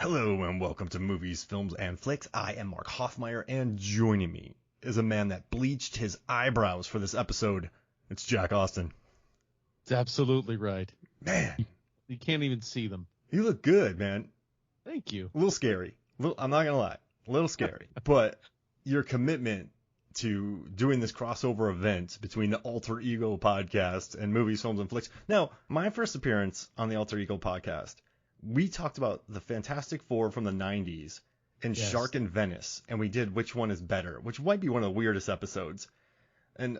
Hello and welcome to Movies, Films, and Flicks. I am Mark Hoffmeyer, and joining me is a man that bleached his eyebrows for this episode. It's Jack Austin. It's absolutely right. Man. You can't even see them. You look good, man. Thank you. A little scary. I'm not going to lie. A little scary. But your commitment to doing this crossover event between the Alter Ego podcast and Movies, Films, and Flicks. Now, my first appearance on the Alter Ego podcast, we talked about the Fantastic Four from the 90s and Yes. Shark in Venice, and we did Which One is Better, which might be one of the weirdest episodes. And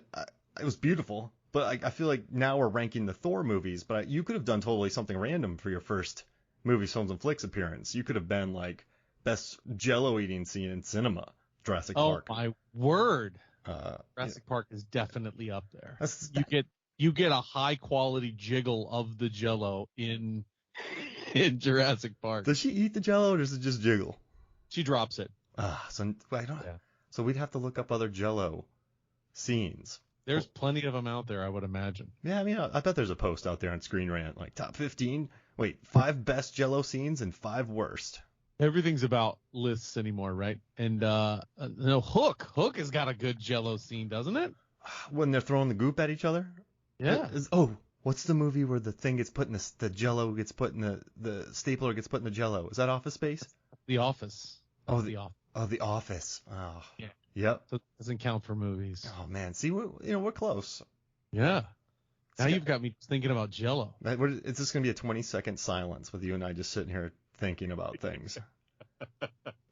it was beautiful, but I feel like now we're ranking the Thor movies, but you could have done totally something random for your first Movies, Films, and Flicks appearance. You could have been like best Jello eating scene in cinema, Jurassic Park. Oh my word! Yeah. Jurassic Park is definitely up there. That's- You get a high quality jiggle of the Jello in Jurassic Park. Does she eat the Jello or does it just jiggle? She drops it. So I don't. Yeah. So we'd have to look up other Jello scenes. There's plenty of them out there, I would imagine. Yeah, I mean, I bet there's a post out there on Screen Rant, like top 15. Wait, 5 best Jello scenes and 5 worst. Everything's about lists anymore, right? And no, Hook has got a good Jello scene, doesn't it? When they're throwing the goop at each other. Yeah. What's the movie where the thing gets put in the Jello gets put in the stapler gets put in the Jello? Is that Office Space? The Office. Oh, The Office. Oh, The Office. Oh. Yeah. Yep. So it doesn't count for movies. Oh man, see, we're close. Yeah. Now It's you've got me thinking about Jello. It's just gonna be a 20-second silence with you and I just sitting here thinking about things.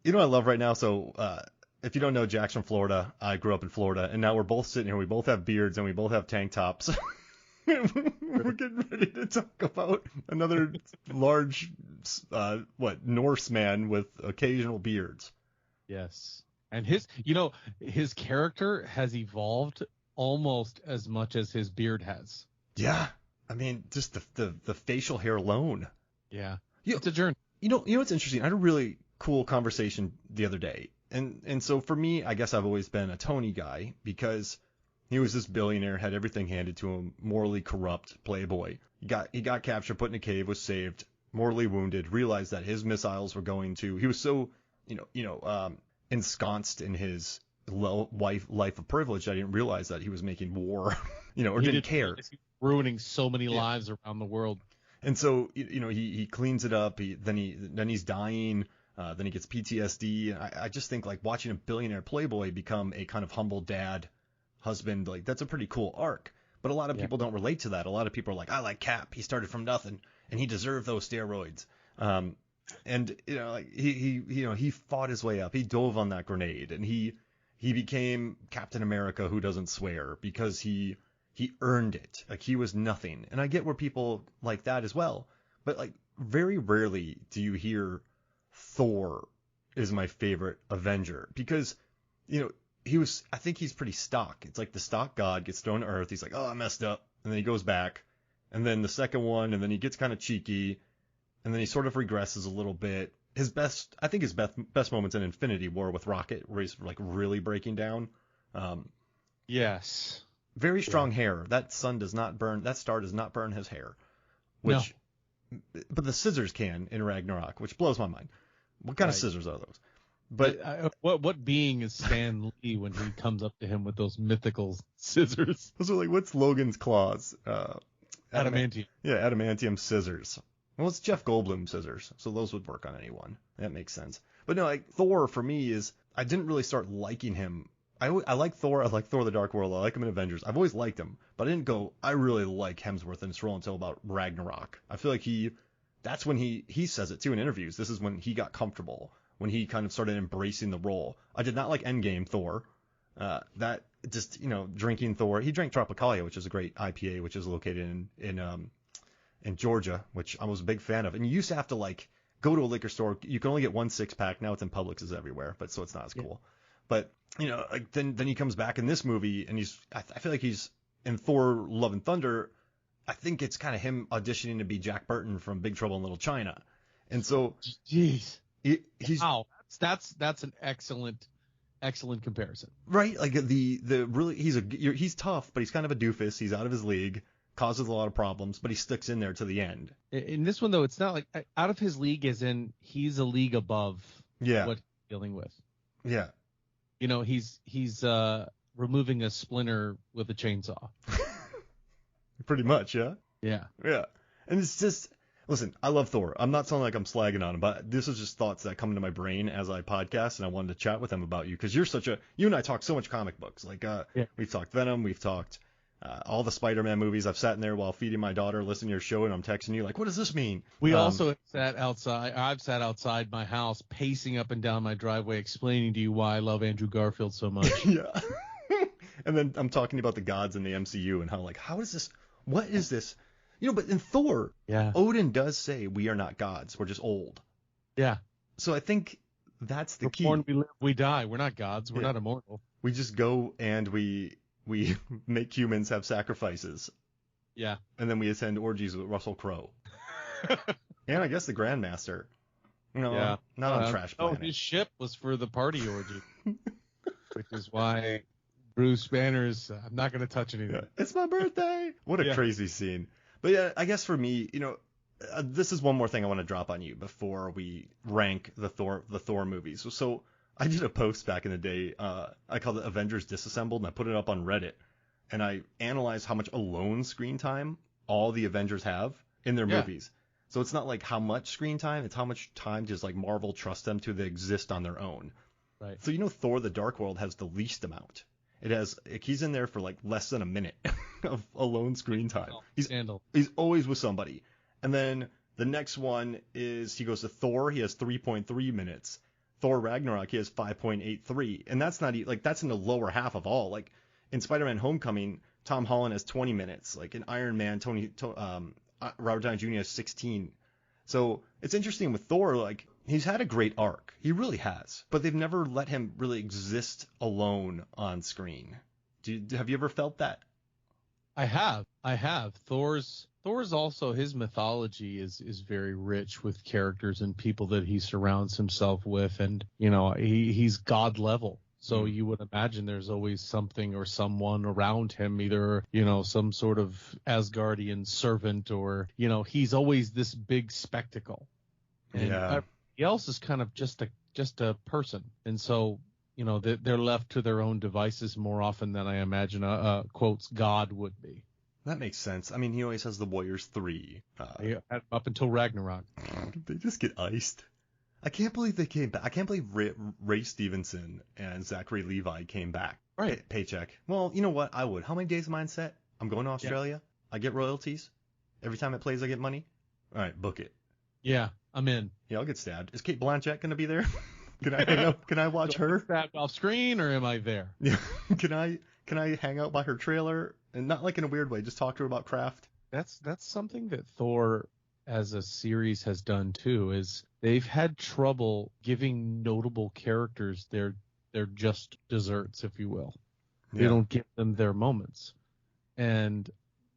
You know what I love right now? So if you don't know, Jack's from Florida. I grew up in Florida, and now we're both sitting here. We both have beards and we both have tank tops. We're getting ready to talk about another large, Norseman with occasional beards. Yes. And his character has evolved almost as much as his beard has. Yeah, I mean, just the facial hair alone. Yeah. You- It's a journey. You know what's interesting? I had a really cool conversation the other day, and so for me, I guess I've always been a Tony guy because he was this billionaire, had everything handed to him, morally corrupt playboy. He got captured, put in a cave, was saved, morally wounded, realized that his missiles were going to. He was so ensconced in his life of privilege that I didn't realize that he was making war, or didn't care. Ruining so many lives around the world. And so, he cleans it up. Then he's dying. Then he gets PTSD. And I just think like watching a billionaire playboy become a kind of humble dad, husband, like that's a pretty cool arc. But a lot of people don't relate to that. A lot of people are like, I like Cap. He started from nothing and he deserved those steroids. And he fought his way up. He dove on that grenade and he became Captain America who doesn't swear because he earned it. Like he was nothing. And I get where people like that as well. But like very rarely do you hear Thor is my favorite Avenger because, I think he's pretty stock. It's like the stock god gets thrown to earth. He's like, oh, I messed up. And then he goes back. And then the second one, and then he gets kind of cheeky. And then he sort of regresses a little bit. His best moments in Infinity War with Rocket, where he's like really breaking down. Yes. Very strong hair. That star does not burn his hair. But the scissors can in Ragnarok, which blows my mind. What kind of scissors are those? But what being is Stan Lee when he comes up to him with those mythical scissors? those are like, what's Logan's claws? Adamantium. Yeah, adamantium scissors. Well, it's Jeff Goldblum scissors, so those would work on anyone. That makes sense. But no, like Thor for me is I didn't really start liking him. I like Thor. I like Thor: The Dark World. I like him in Avengers. I've always liked him, but I didn't go. I really like Hemsworth in this role until about Ragnarok. I feel like that's when he says it too in interviews. This is when he got comfortable, when he kind of started embracing the role. I did not like Endgame Thor. That just drinking Thor. He drank Tropicalia, which is a great IPA, which is located in Georgia, which I was a big fan of. And you used to have to like go to a liquor store. You can only get 1 6-pack. Now it's in Publix everywhere, so it's not as cool. But like then he comes back in this movie, and I feel like he's in Thor: Love and Thunder. I think it's kind of him auditioning to be Jack Burton from Big Trouble in Little China, and so jeez, he's wow, that's an excellent comparison. Right, like the really he's tough, but he's kind of a doofus. He's out of his league. causes a lot of problems, but he sticks in there to the end. In this one, though, it's not like out of his league, as in he's a league above what he's dealing with. Yeah. He's removing a splinter with a chainsaw. Pretty much, yeah? Yeah. Yeah. And it's just, listen, I love Thor. I'm not sounding like I'm slagging on him, but this is just thoughts that come into my brain as I podcast, and I wanted to chat with him about you, because you and I talk so much comic books. Like, we've talked Venom, we've talked all the Spider-Man movies. I've sat in there while feeding my daughter, listening to your show, and I'm texting you like, what does this mean? We also sat outside. I've sat outside my house, pacing up and down my driveway, explaining to you why I love Andrew Garfield so much. Yeah. And then I'm talking about the gods in the MCU and how is this? What is this? But in Thor, Odin does say we are not gods. We're just old. Yeah. So I think that's the key. We're born, we live, we die. We're not gods. We're not immortal. We just go and we make humans have sacrifices. Yeah. And then we attend orgies with Russell Crowe. And I guess the Grandmaster. Not on Trash Planet. His ship was for the party orgy. Which is why Bruce Banner's, I'm not going to touch anything. Yeah. It's my birthday. What a crazy scene. But yeah, I guess for me, this is one more thing I want to drop on you before we rank the Thor movies. So I did a post back in the day. I called it Avengers Disassembled, and I put it up on Reddit. And I analyzed how much alone screen time all the Avengers have in their movies. So it's not like how much screen time, it's how much time does like Marvel trust them to exist on their own. Right. So Thor: The Dark World has the least amount. It has he's in there for like less than a minute of alone screen time. He's always with somebody. And then the next one is he goes to Thor. He has 3.3 minutes. Thor Ragnarok, he has 5.83, and that's not like that's in the lower half of all. Like in Spider-Man: Homecoming, Tom Holland has 20 minutes. Like in Iron Man, Robert Downey Jr. has 16. So it's interesting with Thor. Like he's had a great arc, he really has, but they've never let him really exist alone on screen. Have you ever felt that? I have. Thor's also, his mythology is very rich with characters and people that he surrounds himself with, and he's god level. So you would imagine there's always something or someone around him, either some sort of Asgardian servant, or he's always this big spectacle. And everybody else is kind of just a person, and so they're left to their own devices more often than I imagine a quotes God would be. That makes sense. I mean, he always has the Warriors 3. Up until Ragnarok. They just get iced. I can't believe they came back. I can't believe Ray Stevenson and Zachary Levi came back. Right. Paycheck. Well, you know what? I would. How many days am I on set? I'm going to Australia. Yeah. I get royalties. Every time it plays, I get money. All right, book it. Yeah, I'm in. Yeah, I'll get stabbed. Is Kate Blanchett going to be there? Can I hang out? Can I watch her? Stabbed off screen, or am I there? Yeah. Can I hang out by her trailer, and not like in a weird way, just talk to her about craft? That's something that Thor as a series has done too, is they've had trouble giving notable characters their just desserts, if you will. They don't give them their moments. And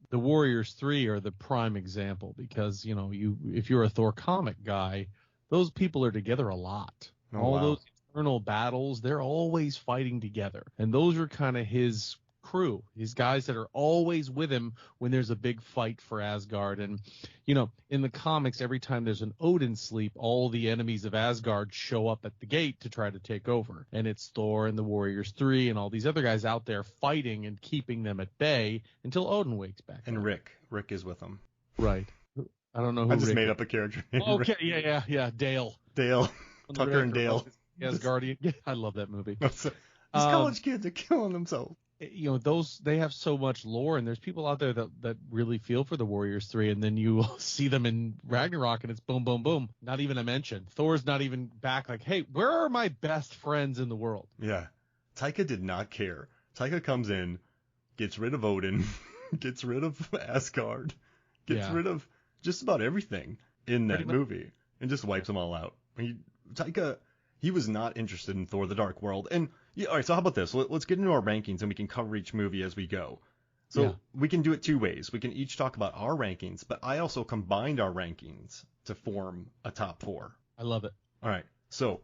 the Warriors 3 are the prime example, because if you're a Thor comic guy, those people are together a lot. Those internal battles, they're always fighting together. And those are kind of his crew, these guys that are always with him when there's a big fight for Asgard. And in the comics, every time there's an Odin sleep, all the enemies of Asgard show up at the gate to try to take over, and it's Thor and the Warriors 3 and all these other guys out there fighting and keeping them at bay until Odin wakes back and up. Rick is with them, right? I don't know who I just Rick made is. up a character. Okay, yeah, Dale Tucker and Dale, Asgardian. Yeah, I love that movie. These college kids are killing themselves. They have so much lore, and there's people out there that really feel for the Warriors 3, and then you see them in Ragnarok, and it's boom, boom, boom. Not even a mention. Thor's not even back like, hey, where are my best friends in the world? Yeah. Taika did not care. Taika comes in, gets rid of Odin, gets rid of Asgard, gets rid of just about everything in that movie, and just wipes them all out. Taika, he was not interested in Thor: The Dark World. And all right, so how about this? Let's get into our rankings, and we can cover each movie as we go. So we can do it two ways. We can each talk about our rankings, but I also combined our rankings to form a top 4. I love it. All right, so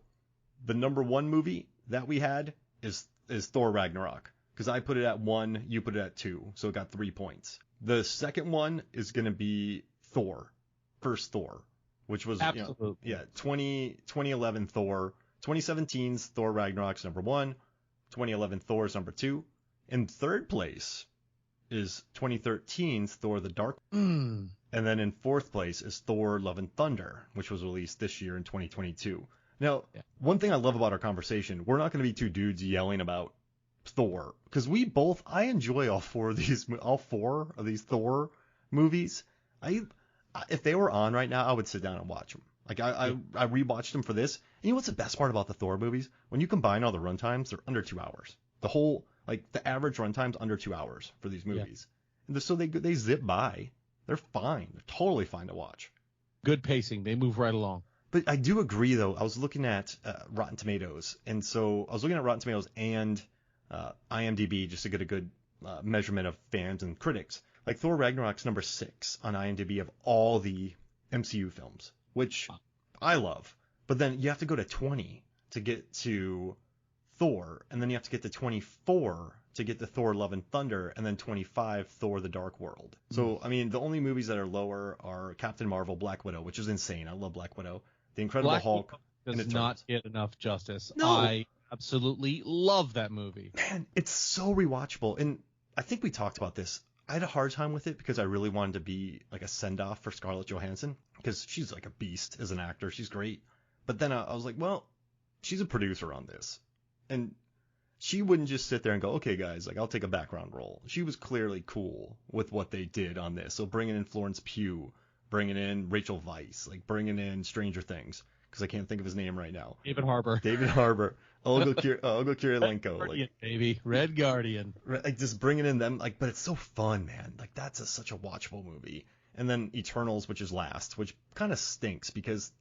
the number 1 movie that we had is Thor Ragnarok, because I put it at 1, you put it at 2, so it got 3 points. The second one is going to be Thor, first Thor, which was, Absolutely. 2011 Thor, 2017's Thor Ragnarok's number 1, 2011 Thor's number 2. In third place is 2013's Thor the Dark. And then in fourth place is Thor Love and Thunder, which was released this year in 2022. Now, one thing I love about our conversation, we're not going to be two dudes yelling about Thor, because I enjoy all four of these Thor movies. If they were on right now, I would sit down and watch them. Like I rewatched them for this. And you know what's the best part about the Thor movies? When you combine all the runtimes, they're under 2 hours. The average runtime's under 2 hours for these movies. And so they zip by. They're fine. They're totally fine to watch. Good pacing. They move right along. But I do agree, though. I was looking at Rotten Tomatoes, and so I was looking at Rotten Tomatoes and IMDb just to get a good measurement of fans and critics. Like Thor Ragnarok's number 6 on IMDb of all the MCU films, which I love. But then you have to go to 20 to get to Thor, and then you have to get to 24 to get to Thor Love and Thunder, and then 25 Thor the Dark World. So, I mean, the only movies that are lower are Captain Marvel, Black Widow, which is insane. I love Black Widow. The Incredible Hulk. Does not get enough justice. No. I absolutely love that movie. Man, it's so rewatchable. And I think we talked about this. I had a hard time with it because I really wanted to be like a send-off for Scarlett Johansson, because she's like a beast as an actor. She's great. But then I was like, well, she's a producer on this. And she wouldn't just sit there and go, okay, guys, like I'll take a background role. She was clearly cool with what they did on this. So bringing in Florence Pugh, bringing in Rachel Weisz, like bringing in Stranger Things, because I can't think of his name right now. David Harbour, Olga Kurylenko, Guardian, baby, Red Guardian. Like just bringing in them, like, but it's so fun, man. Like that's such a watchable movie. And then Eternals, which is last, which kind of stinks because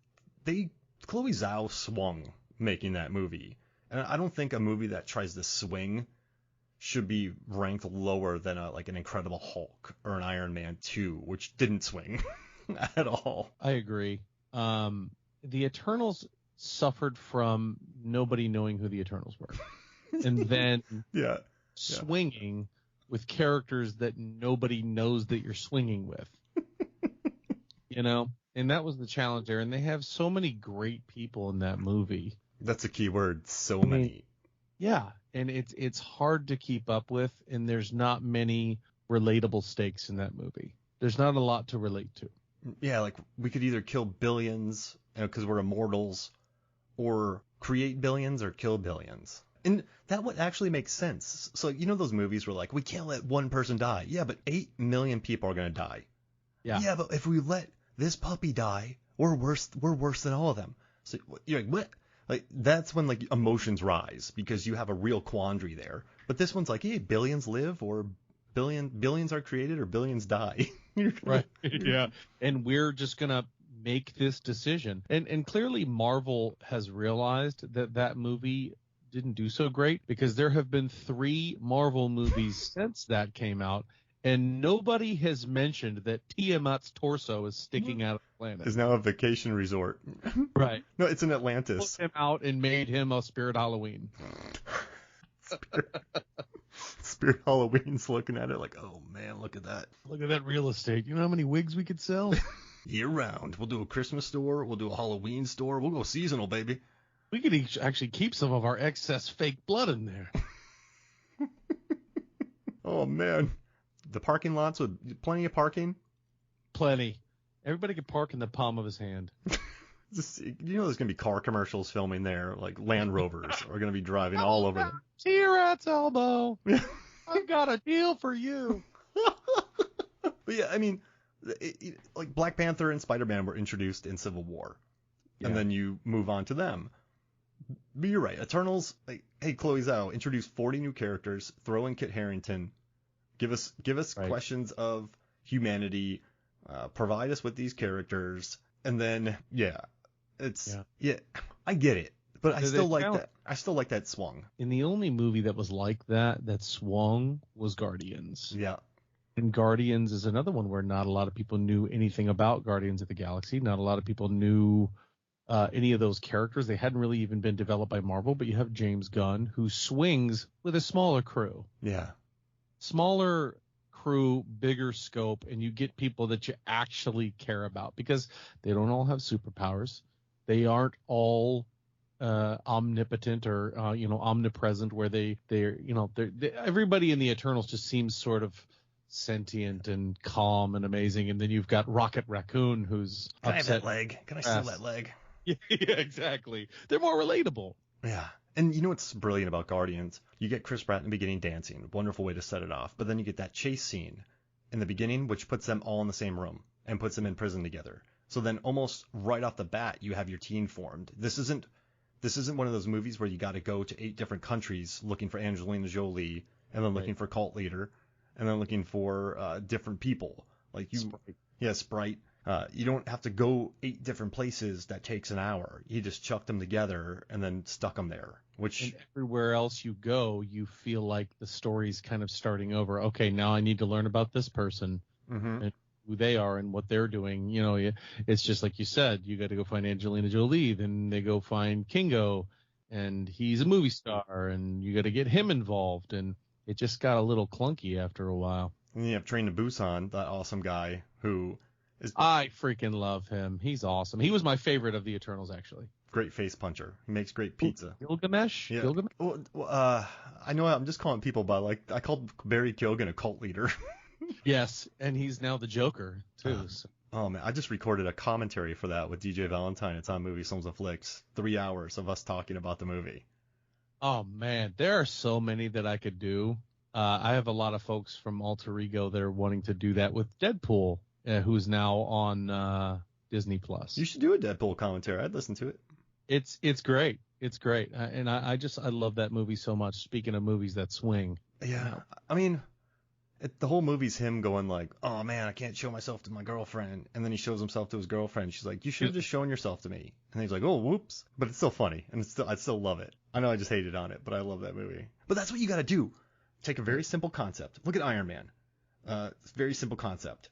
Chloe Zhao swung making that movie. And I don't think a movie that tries to swing should be ranked lower than an Incredible Hulk or an Iron Man 2, which didn't swing at all. I agree. The Eternals suffered from nobody knowing who the Eternals were. And then swinging with characters that nobody knows that you're swinging with. And that was the challenge there. And they have so many great people in that movie. That's a key word. So many. Yeah, and it's hard to keep up with, and there's not many relatable stakes in that movie. There's not a lot to relate to. Yeah, like we could either kill billions because we're immortals, or create billions or kill billions. And that would actually make sense. So those movies where like we can't let one person die. Yeah, but 8 million people are gonna die. Yeah, but if we let this puppy die, we're worse than all of them. So you're like, what? Like that's when like emotions rise because you have a real quandary there. But this one's like, hey, billions live or billions are created or billions die. Right. Yeah. And we're just gonna make this decision. And clearly Marvel has realized that movie didn't do so great, because there have been 3 Marvel movies since that came out, and nobody has mentioned that Tiamat's torso is sticking out of the planet. It's now a vacation resort. Right. No, it's in Atlantis. Put him out and made him a Spirit Halloween. Spirit Halloween's looking at it like, oh man, look at that. Look at that real estate. You know how many wigs we could sell? Year round. We'll do a Christmas store. We'll do a Halloween store. We'll go seasonal, baby. We could actually keep some of our excess fake blood in there. Oh man. The parking lots with plenty of parking? Plenty. Everybody could park in the palm of his hand. There's going to be car commercials filming there, like Land Rovers are going to be driving all over them. T-Rat's elbow. I've got a deal for you. But yeah, I mean, like Black Panther and Spider-Man were introduced in Civil War. Yeah. And then you move on to them. But you're right. Eternals, like, hey, Chloe Zhao, introduce 40 new characters, throw in Kit Harington. Give us right. Questions of humanity, provide us with these characters, and then I get it, but I still like that. I still like that swung. And the only movie that was like that swung was Guardians. Yeah. And Guardians is another one where not a lot of people knew anything about Guardians of the Galaxy. Not a lot of people knew any of those characters. They hadn't really even been developed by Marvel, but you have James Gunn, who swings with a smaller crew. Yeah. Smaller crew, bigger scope, and you get people that you actually care about, because they don't all have superpowers. They aren't all omnipotent or omnipresent, where they're everybody in the Eternals just seems sort of sentient and calm and amazing, and then you've got Rocket Raccoon, who's Can I have upset. that leg? Can I steal that leg? Yeah, exactly. They're more relatable. Yeah. And you know what's brilliant about Guardians? You get Chris Pratt in the beginning dancing, wonderful way to set it off. But then you get that chase scene in the beginning, which puts them all in the same room and puts them in prison together. So then almost right off the bat, you have your team formed. This isn't one of those movies where you got to go to 8 different countries looking for Angelina Jolie and then looking for cult leader and then looking for different people. Like Sprite. Yeah, Sprite. You don't have to go 8 different places. That takes an hour. You just chucked them together and then stuck them there. And everywhere else you go, you feel like the story's kind of starting over. Okay, now I need to learn about this person and who they are and what they're doing. It's just like you said, you got to go find Angelina Jolie, then they go find Kingo, and he's a movie star, and you got to get him involved, and it just got a little clunky after a while. And you have Train to Busan, that awesome guy who is... I freaking love him. He's awesome. He was my favorite of the Eternals, actually. Great face puncher. He makes great pizza. Gilgamesh? Yeah. Gilgamesh? Well, I know I'm just calling people by, like, I called Barry Keoghan a cult leader. Yes, and he's now the Joker, too. Oh, man, I just recorded a commentary for that with DJ Valentine. It's on Movie Films and Flicks. 3 hours of us talking about the movie. Oh, man, there are so many that I could do. I have a lot of folks from Alter Ego that are wanting to do that with Deadpool, who's now on Disney+. You should do a Deadpool commentary. I'd listen to it. It's great. It's great. And I love that movie so much. Speaking of movies that swing. Yeah. I mean, the whole movie's him going like, oh, man, I can't show myself to my girlfriend. And then he shows himself to his girlfriend. She's like, you should have just shown yourself to me. And he's like, oh, whoops. But it's still funny. And I still love it. I know I just hated on it, but I love that movie. But that's what you got to do. Take a very simple concept. Look at Iron Man. It's a very simple concept.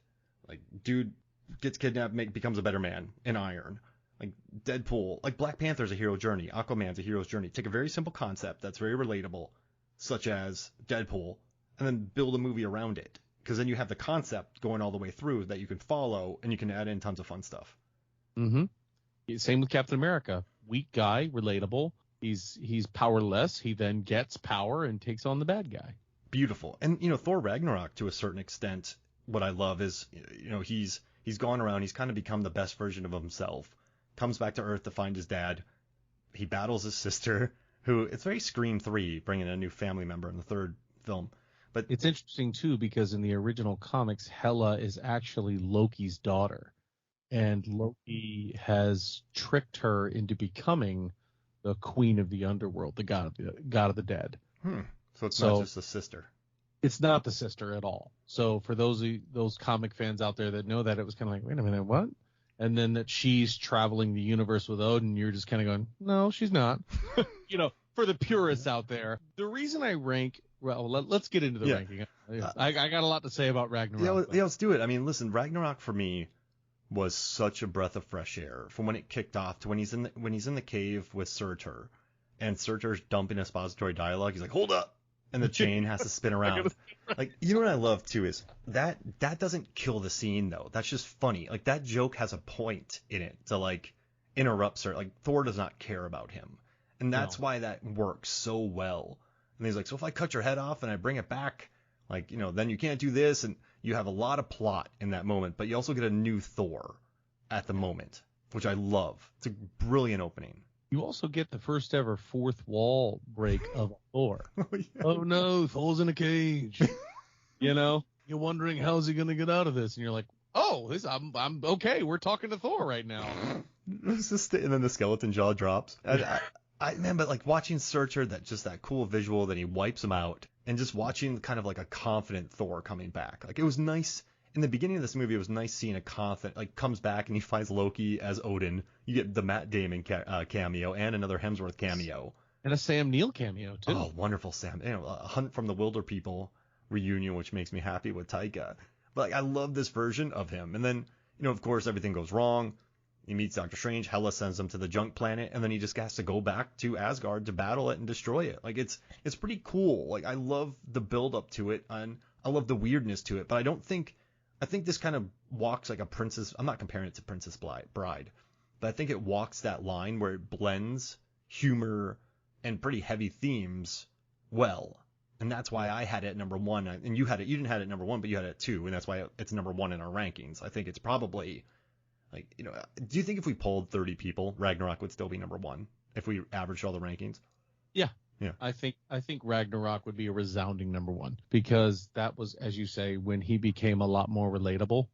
Like, dude gets kidnapped, becomes a better man in iron. Like Deadpool, like Black Panther's a hero journey, Aquaman's a hero's journey. Take a very simple concept that's very relatable, such as Deadpool, and then build a movie around it. Because then you have the concept going all the way through that you can follow, and you can add in tons of fun stuff. Mm-hmm. Same with Captain America. Weak guy, relatable. He's powerless. He then gets power and takes on the bad guy. Beautiful. And, Thor Ragnarok, to a certain extent, what I love is, he's gone around, he's kind of become the best version of himself. Comes back to Earth to find his dad. He battles his sister, who it's very Scream 3, bringing a new family member in the third film. But it's interesting too, because in the original comics, Hela is actually Loki's daughter, and Loki has tricked her into becoming the queen of the underworld, the god of the dead. So it's not just a sister. It's not the sister at all. So for those comic fans out there that know that, it was kind of like, wait a minute, what? And then that she's traveling the universe with Odin, you're just kind of going, no, she's not. For the purists out there. The reason I rank, well, let's get into the ranking. I got a lot to say about Ragnarok. Yeah, let's do it. I mean, listen, Ragnarok for me was such a breath of fresh air from when it kicked off to when he's in the cave with Surtur, and Surtur's dumping expository dialogue. He's like, hold up. And the chain has to spin around. Like, you know what I love too is that doesn't kill the scene though. That's just funny. Like, that joke has a point in it to like interrupt Surtur. Like, Thor does not care about him, and that's why that works so well. And he's like, so if I cut your head off and I bring it back, like, then you can't do this. And you have a lot of plot in that moment, but you also get a new Thor at the moment, which I love. It's a brilliant opening. You also get the first ever fourth wall break of Thor. Oh no, Thor's in a cage. You're wondering how's he gonna get out of this, and you're like, oh, I'm okay. We're talking to Thor right now. And then the skeleton jaw drops. But like watching Surtur, that cool visual that he wipes him out, and just watching kind of like a confident Thor coming back. Like, it was nice. In the beginning of this movie, it was nice seeing a confident, like, comes back and he finds Loki as Odin. You get the Matt Damon cameo and another Hemsworth cameo. And a Sam Neill cameo, too. Oh, wonderful Sam. A Hunt from the Wilder People reunion, which makes me happy with Taika. But like, I love this version of him. And then, of course, everything goes wrong. He meets Doctor Strange. Hela sends him to the junk planet, and then he just has to go back to Asgard to battle it and destroy it. Like, it's pretty cool. Like, I love the build up to it, and I love the weirdness to it, but I think this kind of walks like a princess. I'm not comparing it to Princess Bride, but I think it walks that line where it blends humor and pretty heavy themes well. And that's why I had it at number one. And you didn't have it at number one, but you had it at two. And that's why it's number one in our rankings. I think it's probably like, do you think if we polled 30 people, Ragnarok would still be number one if we averaged all the rankings? Yeah. Yeah. I think Ragnarok would be a resounding number one, because that was, as you say, when he became a lot more relatable,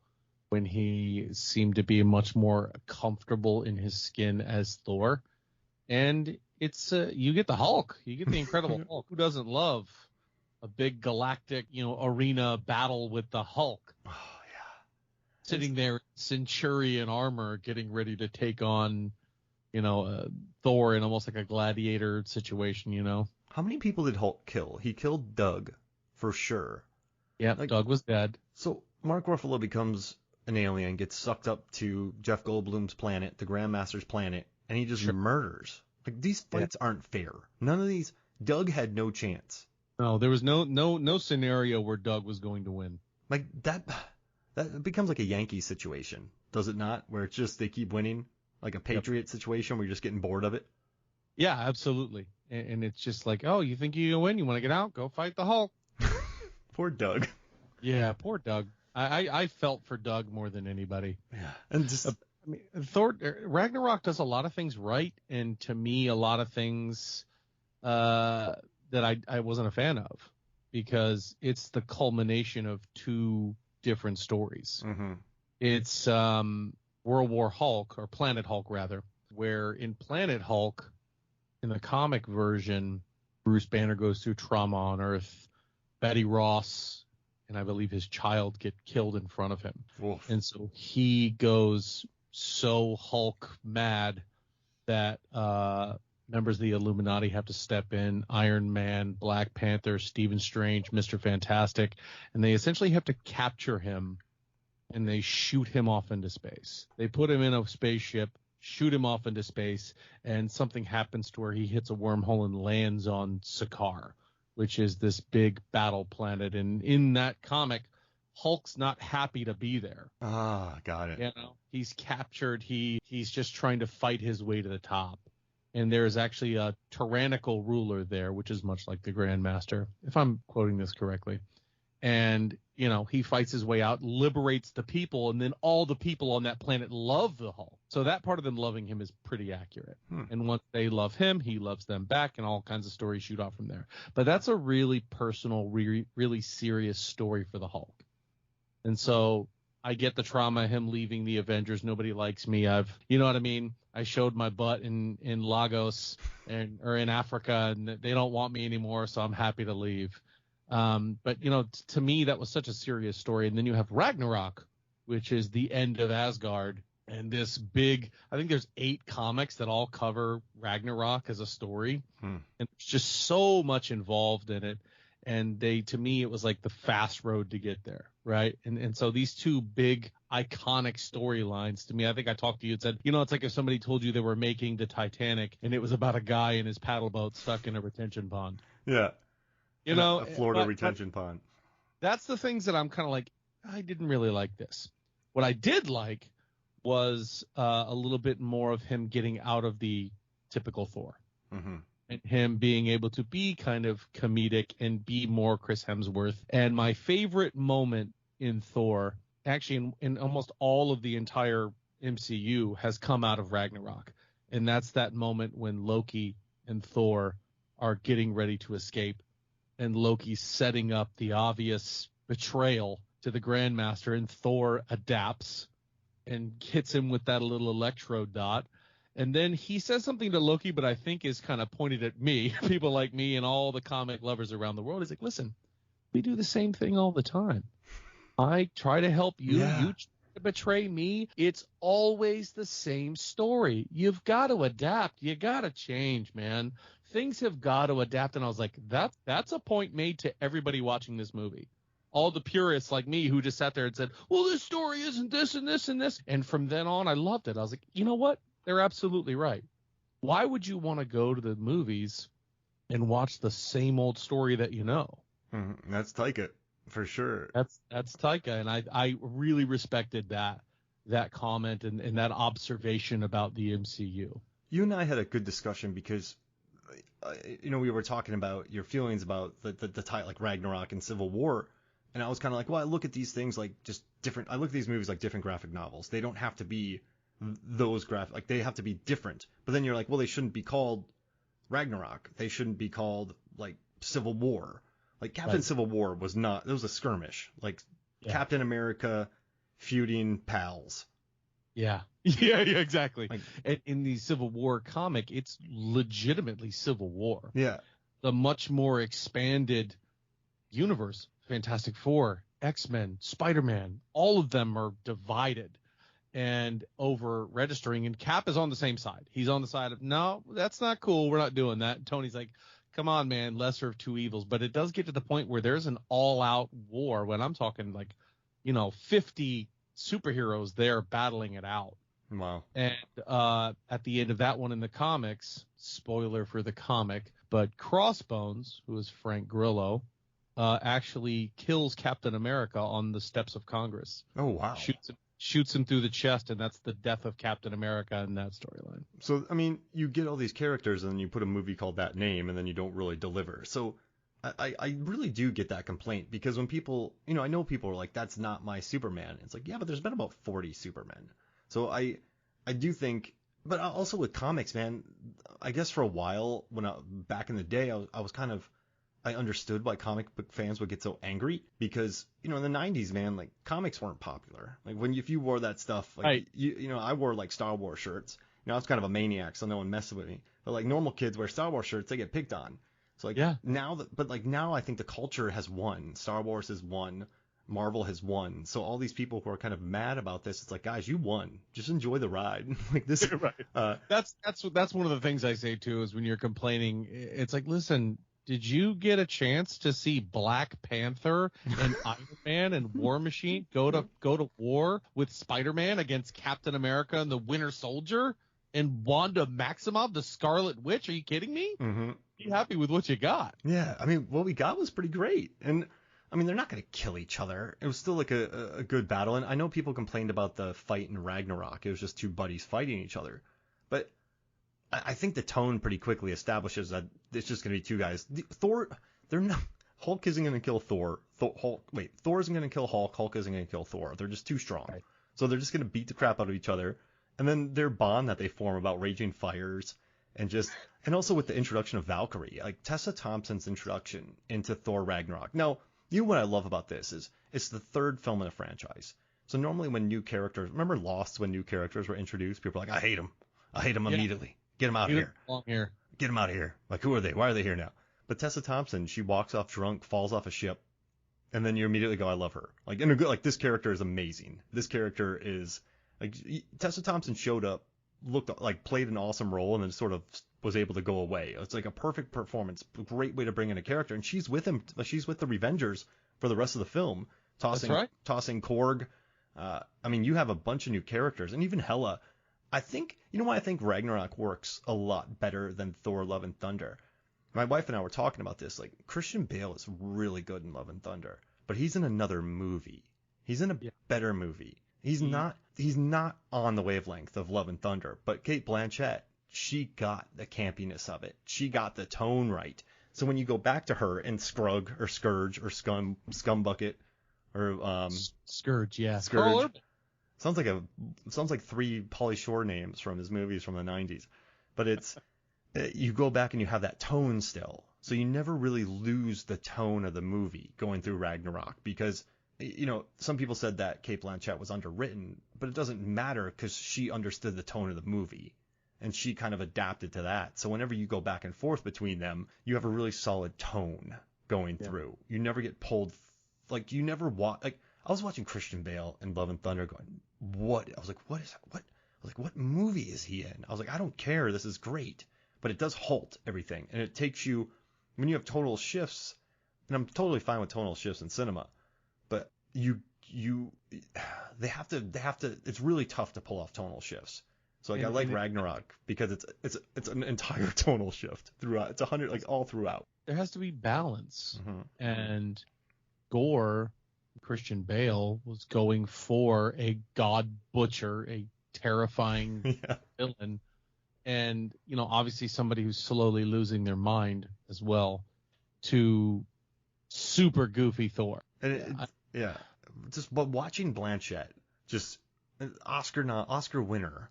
when he seemed to be much more comfortable in his skin as Thor. And it's you get the Hulk, you get the Incredible Hulk. Who doesn't love a big galactic, arena battle with the Hulk? Oh yeah. Sitting there, Centurion armor, getting ready to take on, Thor in almost like a gladiator situation. How many people did Hulk kill? He killed Doug, for sure. Yeah, Doug was dead. So Mark Ruffalo becomes an alien, gets sucked up to Jeff Goldblum's planet, the Grandmaster's planet, and he just murders. Like, these fights aren't fair. None of these. Doug had no chance. No, there was no scenario where Doug was going to win. Like that becomes like a Yankee situation, does it not? Where it's just they keep winning, like a Patriot situation where you're just getting bored of it. Yeah, absolutely. And it's just like, oh, you think you're gonna win? You want to get out? Go fight the Hulk. Poor Doug. Yeah, poor Doug. I felt for Doug more than anybody. Yeah, and just Thor Ragnarok does a lot of things right, and to me, a lot of things that I wasn't a fan of, because it's the culmination of two different stories. Mm-hmm. It's World War Hulk, or Planet Hulk rather, where in Planet Hulk, in the comic version, Bruce Banner goes through trauma on Earth. Betty Ross and I believe his child get killed in front of him. Oof. And so he goes so Hulk mad that members of the Illuminati have to step in, Iron Man, Black Panther, Stephen Strange, Mr. Fantastic, and they essentially have to capture him, and they shoot him off into space. They put him in a spaceship, shoot him off into space, and something happens to where he hits a wormhole and lands on Sakaar, which is this big battle planet. And in that comic, Hulk's not happy to be there. Ah, got it. He's captured. He's just trying to fight his way to the top. And there's actually a tyrannical ruler there, which is much like the Grandmaster, if I'm quoting this correctly. And, he fights his way out, liberates the people, and then all the people on that planet love the Hulk. So that part of them loving him is pretty accurate. And once they love him, he loves them back, and all kinds of stories shoot off from there. But that's a really personal, really serious story for the Hulk. And so I get the trauma of him leaving the Avengers. Nobody likes me. You know what I mean? I showed my butt in Lagos or in Africa, and they don't want me anymore, so I'm happy to leave. But to me, that was such a serious story. And then you have Ragnarok, which is the end of Asgard, and this big, I think there's 8 comics that all cover Ragnarok as a story. And there's just so much involved in it. And to me, it was like the fast road to get there, right? And so these two big iconic storylines, to me, I think I talked to you and said, it's like if somebody told you they were making the Titanic and it was about a guy in his paddle boat stuck in a retention pond. Yeah. A Florida retention pond. That's the things that I'm kind of like, I didn't really like this. What I did like was a little bit more of him getting out of the typical Thor. Mm-hmm. And him being able to be kind of comedic and be more Chris Hemsworth. And my favorite moment in Thor, actually in almost all of the entire MCU, has come out of Ragnarok. And that's that moment when Loki and Thor are getting ready to escape. And Loki's setting up the obvious betrayal to the Grandmaster, and Thor adapts and hits him with that little electrode dot. And then he says something to Loki, but I think is kind of pointed at me, people like me and all the comic lovers around the world. He's like, listen, we do the same thing all the time. I try to help you. Yeah. You try to betray me. It's always the same story. You've got to adapt. You got to change, man. Things have got to adapt. And I was like, that's a point made to everybody watching this movie. All the purists like me who just sat there and said, well, this story isn't this and this and this. And from then on, I loved it. I was like, you know what? They're absolutely right. Why would you want to go to the movies and watch the same old story that you know? That's Taika. For sure. That's Taika, and I really respected that comment and that observation about the MCU. You and I had a good discussion because, we were talking about your feelings about the title, like Ragnarok and Civil War, and I was kind of like, well, I look at these things like just different. I look at these movies like different graphic novels. They don't have to be those graphic, like they have to be different. But then you're like, well, they shouldn't be called Ragnarok. They shouldn't be called like Civil War. Like Captain Civil War was not. It was a skirmish. Like Captain America feuding pals. Yeah. Yeah, exactly. Like, and in the Civil War comic, it's legitimately Civil War. Yeah. The much more expanded universe, Fantastic Four, X-Men, Spider-Man, all of them are divided and over registering, and Cap is on the same side. He's on the side of, no, that's not cool. We're not doing that. And Tony's like, come on, man, lesser of two evils. But it does get to the point where there's an all-out war when I'm talking like, 50 superheroes there battling it out. Wow. And at the end of that one in the comics, spoiler for the comic, but Crossbones, who is Frank Grillo, actually kills Captain America on the steps of Congress. Oh, wow. Shoots him through the chest, and that's the death of Captain America in that storyline. So, I mean, you get all these characters, and then you put a movie called that name, and then you don't really deliver. So I really do get that complaint, because when people, I know people are like, that's not my Superman. It's like, yeah, but there's been about 40 Supermen. So I do think, but also with comics, man, I guess for a while, back in the day, I was kind of, I understood why comic book fans would get so angry, because, in the 90s, man, like comics weren't popular. Like if you wore that stuff, like, right. I wore like Star Wars shirts. I was kind of a maniac, so no one messed with me. But like normal kids wear Star Wars shirts, they get picked on. So like now I think the culture has won. Star Wars has won. Marvel has won. So all these people who are kind of mad about this, it's like, guys, you won. Just enjoy the ride. Like this. Right. That's one of the things I say too, is when you're complaining, it's like, listen, did you get a chance to see Black Panther and Iron Man and War Machine go to war with Spider-Man against Captain America and the Winter Soldier and Wanda Maximoff, the Scarlet Witch? Are you kidding me? Mm-hmm. Be happy with what you got. Yeah, I mean, what we got was pretty great. And I mean, they're not going to kill each other. It was still like a good battle. And I know people complained about the fight in Ragnarok. It was just two buddies fighting each other. But I think the tone pretty quickly establishes that it's just going to be two guys. Hulk isn't going to kill Thor. Thor isn't going to kill Hulk. Hulk isn't going to kill Thor. They're just too strong. Right. So they're just going to beat the crap out of each other. And then their bond that they form about raging fires and also with the introduction of Valkyrie, like Tessa Thompson's introduction into Thor Ragnarok. Now, what I love about this is it's the third film in a franchise. So normally when new characters, remember Lost, when new characters were introduced, people were like, I hate them immediately. Get them out here. Get them out of here. Like, who are they? Why are they here now? But Tessa Thompson, she walks off drunk, falls off a ship, and then you immediately go, I love her. Like, this character is amazing. This character is, like, Tessa Thompson showed up, looked like, played an awesome role, and then sort of was able to go away. It's like a perfect performance, great way to bring in a character, and she's with him. She's with the Avengers for the rest of the film, tossing Korg. I mean, you have a bunch of new characters, and even Hela. I think, why I think Ragnarok works a lot better than Thor Love and Thunder? My wife and I were talking about this. Like, Christian Bale is really good in Love and Thunder, but he's in another movie. He's in a better movie. He's not on the wavelength of Love and Thunder, but Cate Blanchett, she got the campiness of it. She got the tone right. So when you go back to her in Scourge or Scumbucket or Scourge, yeah. Scourge. Sounds like three Pauly Shore names from his movies from the 90s. But it's you go back and you have that tone still. So you never really lose the tone of the movie going through Ragnarok, because some people said that Cate Blanchett was underwritten, but it doesn't matter because she understood the tone of the movie and she kind of adapted to that. So whenever you go back and forth between them, you have a really solid tone going through. You never get pulled, like you never watch, like I was watching Christian Bale in Love and Thunder going, what? I was like, what is that? What? I was like, what movie is he in? I was like, I don't care. This is great. But it does halt everything. And it takes you, when you have tonal shifts, and I'm totally fine with tonal shifts in cinema, but they have to, it's really tough to pull off tonal shifts. So like I like Ragnarok because it's an entire tonal shift throughout. It's 100, like all throughout. There has to be balance. Mm-hmm. And Gore, Christian Bale, was going for a god butcher, a terrifying villain, and obviously somebody who's slowly losing their mind as well, to super goofy Thor. And but watching Blanchett, just an Oscar winner,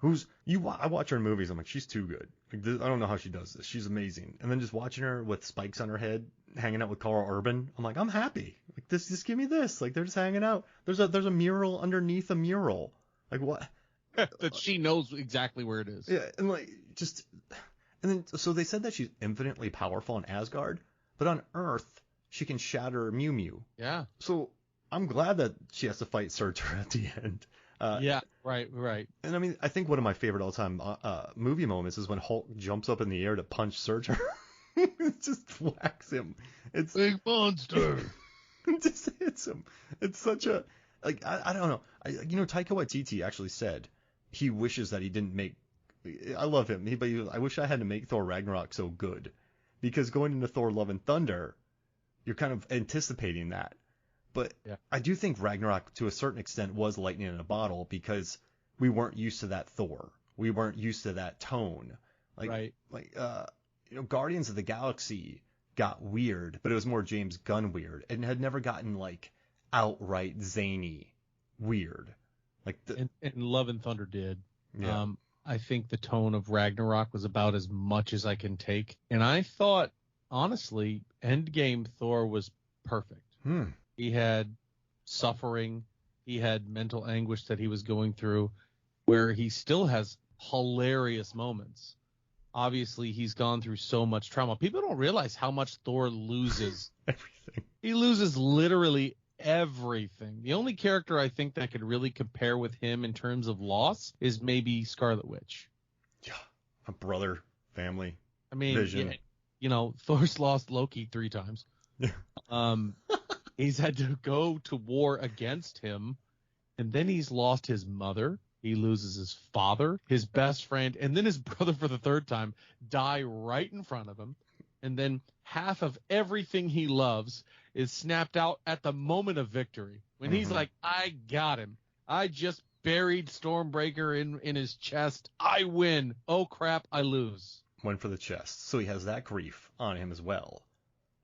I watch her in movies, I'm like, she's too good. Like, I don't know how she does this. She's amazing. And then just watching her with spikes on her head, hanging out with Carl Urban, I'm like, I'm happy. Like, just give me this. Like, they're just hanging out. There's a mural underneath a mural. Like, what? That she knows exactly where it is. Yeah, and then so they said that she's infinitely powerful in Asgard, but on Earth she can shatter Mew Mew. Yeah. So I'm glad that she has to fight Surtur at the end. Yeah, right. And I mean, I think one of my favorite all-time movie moments is when Hulk jumps up in the air to punch Surtur. It just whacks him. It's big monster. It just hits him. It's such a I don't know. Taika Waititi actually said he wishes that he didn't make. I love him. I wish I had to make Thor Ragnarok so good, because going into Thor Love and Thunder, you're kind of anticipating that. But yeah. I do think Ragnarok, to a certain extent, was lightning in a bottle, because we weren't used to that Thor. We weren't used to that tone. Guardians of the Galaxy got weird, but it was more James Gunn weird, and had never gotten outright zany weird. And Love and Thunder did. Yeah. I think the tone of Ragnarok was about as much as I can take. And I thought, honestly, Endgame Thor was perfect. He had suffering. He had mental anguish that he was going through, where he still has hilarious moments. Obviously, he's gone through so much trauma. People don't realize how much Thor loses. Everything. He loses literally everything. The only character I think that could really compare with him in terms of loss is maybe Scarlet Witch. Yeah, a brother, family, I mean, vision. Yeah, Thor's lost Loki 3 times. Yeah. He's had to go to war against him, and then he's lost his mother. He loses his father, his best friend, and then his brother for the 3rd time die right in front of him. And then half of everything he loves is snapped out at the moment of victory, when he's like, I got him. I just buried Stormbreaker in his chest. I win. Oh, crap, I lose. Went for the chest. So he has that grief on him as well.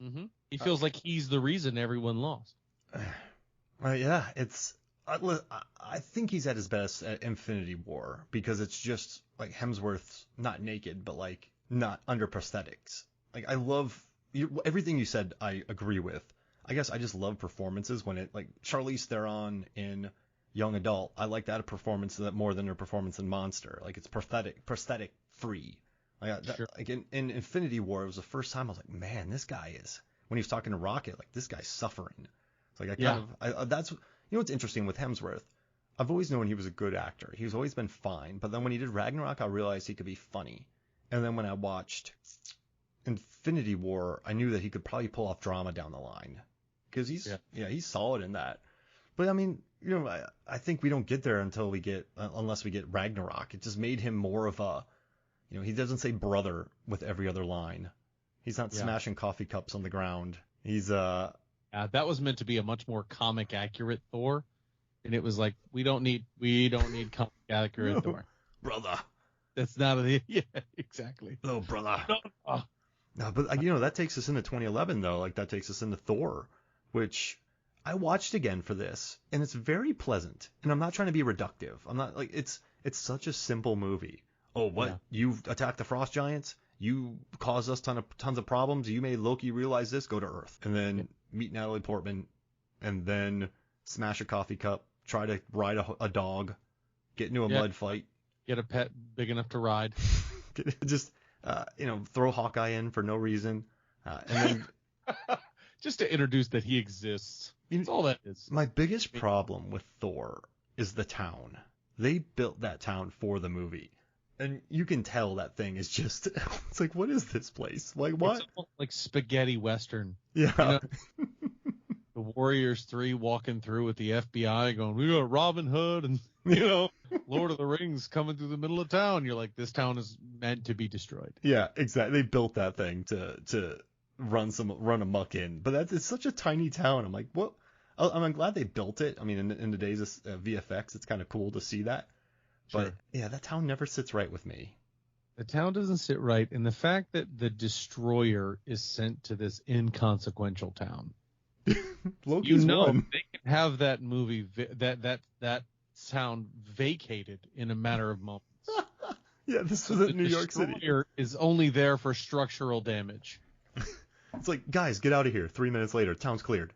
Mm-hmm. He feels like he's the reason everyone lost. Yeah, it's... I think he's at his best at Infinity War, because it's just Hemsworth's not naked, but not under prosthetics. I love everything you said. I agree with. I guess I just love performances when it Charlize Theron in Young Adult. I like that performance more than her performance in Monster. It's prosthetic free. Sure. In Infinity War, it was the first time I was like, man, this guy is, when he was talking to Rocket, this guy's suffering. It's that's. What's interesting with Hemsworth, I've always known he was a good actor. He's always been fine. But then when he did Ragnarok, I realized he could be funny. And then when I watched Infinity War, I knew that he could probably pull off drama down the line. Because he's solid in that. But I mean, I think we don't get there until unless we get Ragnarok. It just made him more of a, he doesn't say brother with every other line. He's not smashing coffee cups on the ground. He's that was meant to be a much more comic accurate Thor, and it was like, we don't need comic accurate Thor, brother. That's not exactly. Oh, brother. No, but that takes us into 2011 though. That takes us into Thor, which I watched again for this, and it's very pleasant. And I'm not trying to be reductive. I'm not it's such a simple movie. Oh, what? Yeah. You attacked the frost giants? You caused us tons of problems. You made Loki realize this. Go to Earth, and then meet Natalie Portman, and then smash a coffee cup. Try to ride a dog. Get into a mud fight. Get a pet big enough to ride. Just throw Hawkeye in for no reason, and then just to introduce that he exists. That's all that is. My biggest problem with Thor is the town. They built that town for the movie. And you can tell that thing is just, it's like, what is this place? What? It's like spaghetti Western. Yeah. The Warriors 3 walking through with the FBI going, we got Robin Hood and, Lord of the Rings coming through the middle of town. You're like, this town is meant to be destroyed. Yeah, exactly. They built that thing to run amok in. But it's such a tiny town. I'm like, what? I'm glad they built it. I mean, in the days of VFX, it's kind of cool to see that. Sure. But yeah, that town never sits right with me. The town doesn't sit right, and the fact that the destroyer is sent to this inconsequential town. Loki's won. They can have that movie, that town vacated in a matter of moments. Yeah, this was in New York City. The destroyer is only there for structural damage. It's like, guys, get out of here. 3 minutes later, town's cleared.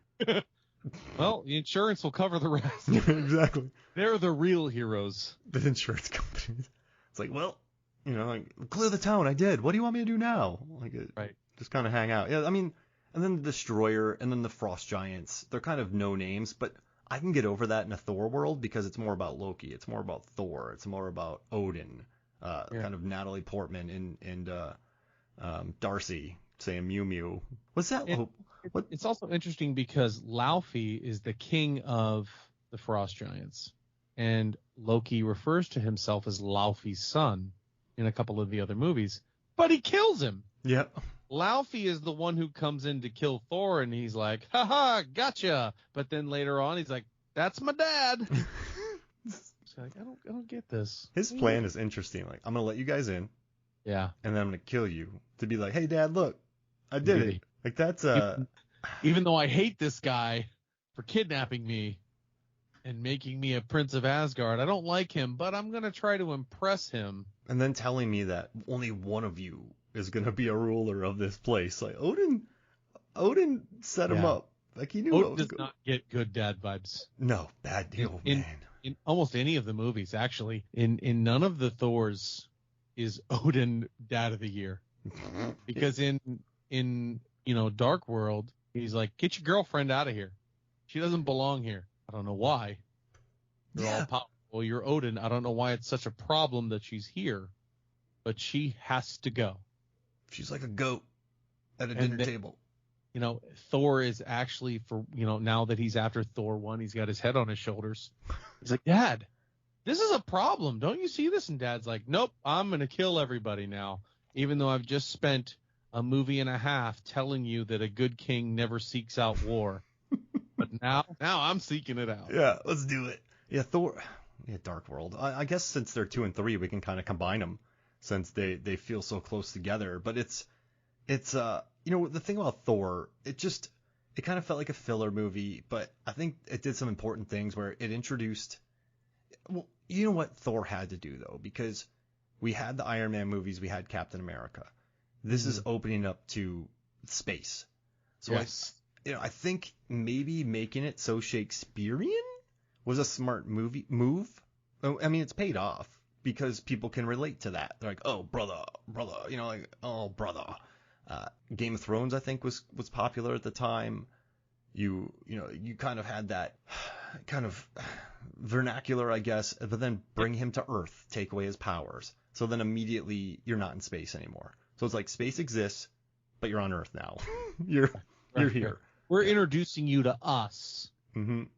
Well, the insurance will cover the rest. Exactly. They're the real heroes. The insurance companies. It's like, well, like, clear the town. I did. What do you want me to do now? Like, right. Just kind of hang out. Yeah, I mean, and then the Destroyer and then the Frost Giants. They're kind of no names, but I can get over that in a Thor world because it's more about Loki. It's more about Thor. It's more about Odin. Kind of Natalie Portman and Darcy saying Mcu Mcu. What's that? It's also interesting because Laufey is the king of the Frost Giants, and Loki refers to himself as Laufey's son in a couple of the other movies, but he kills him. Yep. Laufey is the one who comes in to kill Thor, and he's like, "Ha, gotcha!" But then later on, he's like, "That's my dad." It's like, I don't get this. His plan is interesting. Like, I'm gonna let you guys in. Yeah. And then I'm gonna kill you to be like, "Hey, Dad, look, I did it." Like that's even though I hate this guy for kidnapping me and making me a prince of Asgard, I don't like him, but I'm gonna try to impress him. And then telling me that only one of you is gonna be a ruler of this place. Like Odin set him up. Like he knew. Odin does not get good dad vibes. No, bad deal, man. In almost any of the movies, actually, in none of the Thors is Odin dad of the year, because in Dark World, he's like, get your girlfriend out of here. She doesn't belong here. I don't know why. You're all powerful. You're Odin. I don't know why it's such a problem that she's here, but she has to go. She's like a goat at a dinner table. Thor is actually now that he's after Thor 1, he's got his head on his shoulders. He's like, Dad, this is a problem. Don't you see this? And Dad's like, nope, I'm going to kill everybody now, even though I've just spent a movie and a half telling you that a good king never seeks out war. But now I'm seeking it out. Yeah, let's do it. Yeah, Thor. Yeah, Dark World. I guess since they're 2 and 3, we can kind of combine them since they feel so close together. But it's the thing about Thor, it kind of felt like a filler movie, but I think it did some important things where it introduced. Well, you know what Thor had to do though, because we had the Iron Man movies, we had Captain America. This is opening up to space. So yes. I think maybe making it so Shakespearean was a smart move. I mean, it's paid off because people can relate to that. They're like, oh, brother, like, oh, brother. Game of Thrones, I think, was popular at the time. You kind of had that kind of vernacular, I guess, but then bring him to Earth, take away his powers. So then immediately you're not in space anymore. So it's like space exists, but you're on Earth now. you're here. We're introducing you to us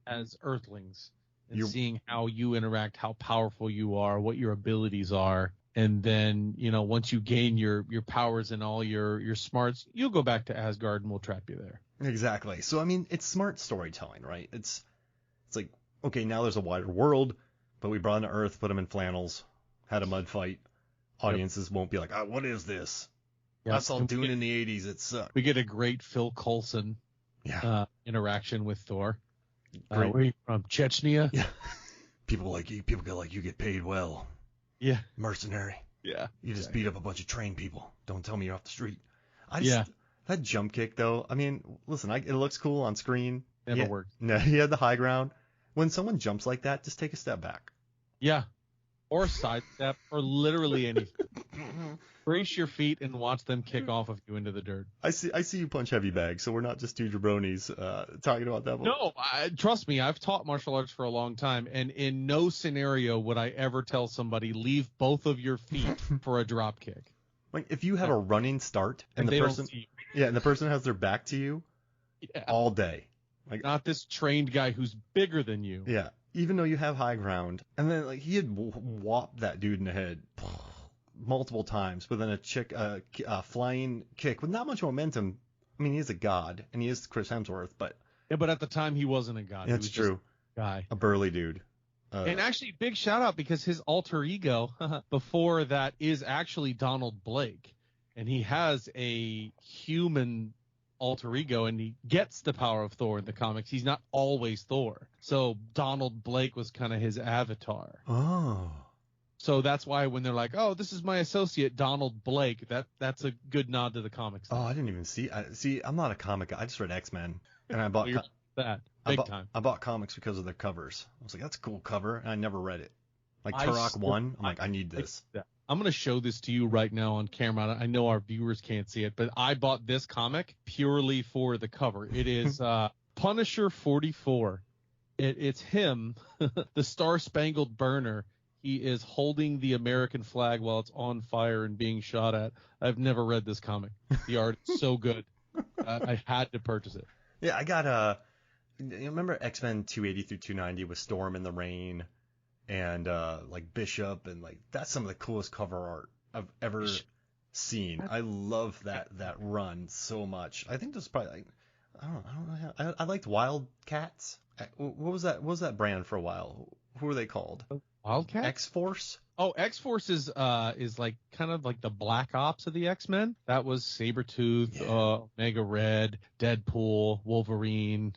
as Earthlings and seeing how you interact, how powerful you are, what your abilities are. And then, once you gain your powers and all your smarts, you'll go back to Asgard and we'll trap you there. Exactly. So, I mean, it's smart storytelling, right? It's like, okay, now there's a wider world, but we brought him to Earth, put him in flannels, had a mud fight. Audiences won't be like, what is this? Yep. I saw Dune in the 80s. It sucked. We get a great Phil Coulson interaction with Thor. Where are you from? Chechnya? Yeah. People like you get paid well. Yeah. Mercenary. Yeah. You just beat up a bunch of trained people. Don't tell me you're off the street. That jump kick, though, I mean, listen, it looks cool on screen. Never worked. No, he had the high ground. When someone jumps like that, just take a step back. Yeah. Or sidestep, or literally anything. Brace your feet and watch them kick off of you into the dirt. I see you punch heavy bags, so we're not just two jabronis talking about that. No, trust me, I've taught martial arts for a long time, and in no scenario would I ever tell somebody leave both of your feet for a drop kick. Like if you have a running start and the person has their back to you all day. Like not this trained guy who's bigger than you. Yeah. Even though you have high ground. And then like he had whopped that dude in the head multiple times, but then a flying kick with not much momentum I mean, he is a god, and he is Chris Hemsworth, but Yeah, but at the time he wasn't a god. that's He was just true. a guy. A burly dude. And actually, big shout out because his alter ego before that is actually Donald Blake, and he has a human alter ego, and he gets the power of Thor in the comics. He's not always Thor, so Donald Blake was kind of his avatar. Oh. So that's why when they're like, "Oh, this is my associate Donald Blake," that's a good nod to the comics. Oh, I didn't even see. I'm not a comic guy. I just read X-Men, and I bought that time. I bought comics because of their covers. I was like, that's a cool cover, and I never read it. Like I Turok still- 1, I'm like, I need this. I'm going to show this to you right now on camera. I know our viewers can't see it, but I bought this comic purely for the cover. It is Punisher 44. It's him, the Star-Spangled Burner. He is holding the American flag while it's on fire and being shot at. I've never read this comic. The art is so good. I had to purchase it. Yeah, I got you remember X-Men 280 through 290 with Storm in the Rain and like Bishop, and like that's some of the coolest cover art I've ever seen. I love that run so much. I think there's probably like I don't know. I liked Wildcats. What was that brand for a while? Who were they called? Wildcat? X-Force? Oh, X-Force is like kind of like the Black Ops of the X-Men. That was Sabretooth, Omega Red, Deadpool, Wolverine.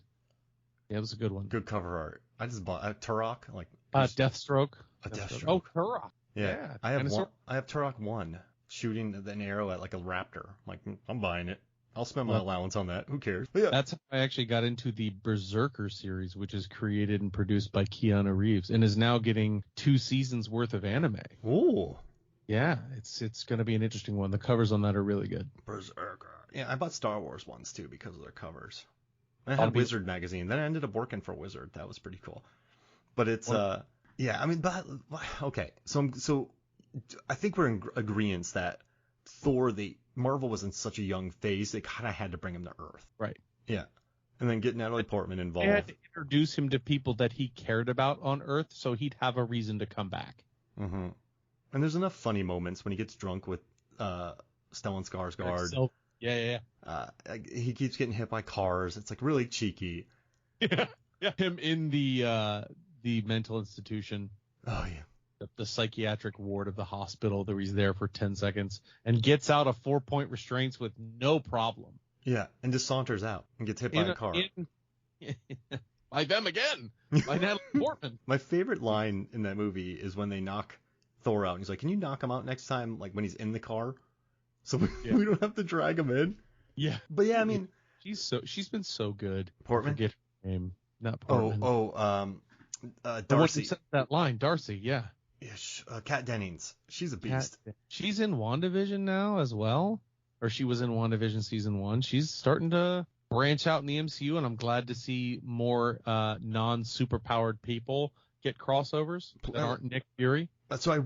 Yeah, it was a good one. Good cover art. I just bought Turok, like Deathstroke. Deathstroke. Oh, Turok. Yeah. I have Turok 1 shooting an arrow at like a raptor. I'm like, I'm buying it. I'll spend my allowance on that. Who cares? But yeah. That's how I actually got into the Berserker series, which is created and produced by Keanu Reeves and is now getting 2 seasons worth of anime. Ooh. Yeah, it's going to be an interesting one. The covers on that are really good. Berserker. Yeah, I bought Star Wars ones too because of their covers. I had Wizard magazine. Then I ended up working for Wizard. That was pretty cool. But it's yeah. I mean, but okay. So I think we're in agreement that Thor, Marvel was in such a young phase, they kind of had to bring him to Earth. Right. Yeah. And then get Natalie Portman involved. They had to introduce him to people that he cared about on Earth, so he'd have a reason to come back. Mm-hmm. And there's enough funny moments when he gets drunk with Stellan Skarsgård. Yeah. He keeps getting hit by cars. It's like really cheeky. Yeah. Him in the mental institution. Oh yeah. The psychiatric ward of the hospital, that he's there for 10 seconds and gets out of 4-point restraints with no problem. Yeah, and just saunters out and gets hit by a car. By them again. By Natalie Portman. My favorite line in that movie is when they knock Thor out. And he's like, can you knock him out next time, like when he's in the car? So we don't have to drag him in. Yeah. But yeah, I mean. She's been so good. Portman? I forget her name. Not Portman. Darcy. The one who said that line, Darcy, yeah. Yeah, Kat Dennings. She's a beast. She's in WandaVision now as well. Or she was in WandaVision season 1. She's starting to branch out in the MCU, and I'm glad to see more non-superpowered people get crossovers that aren't Nick Fury. So I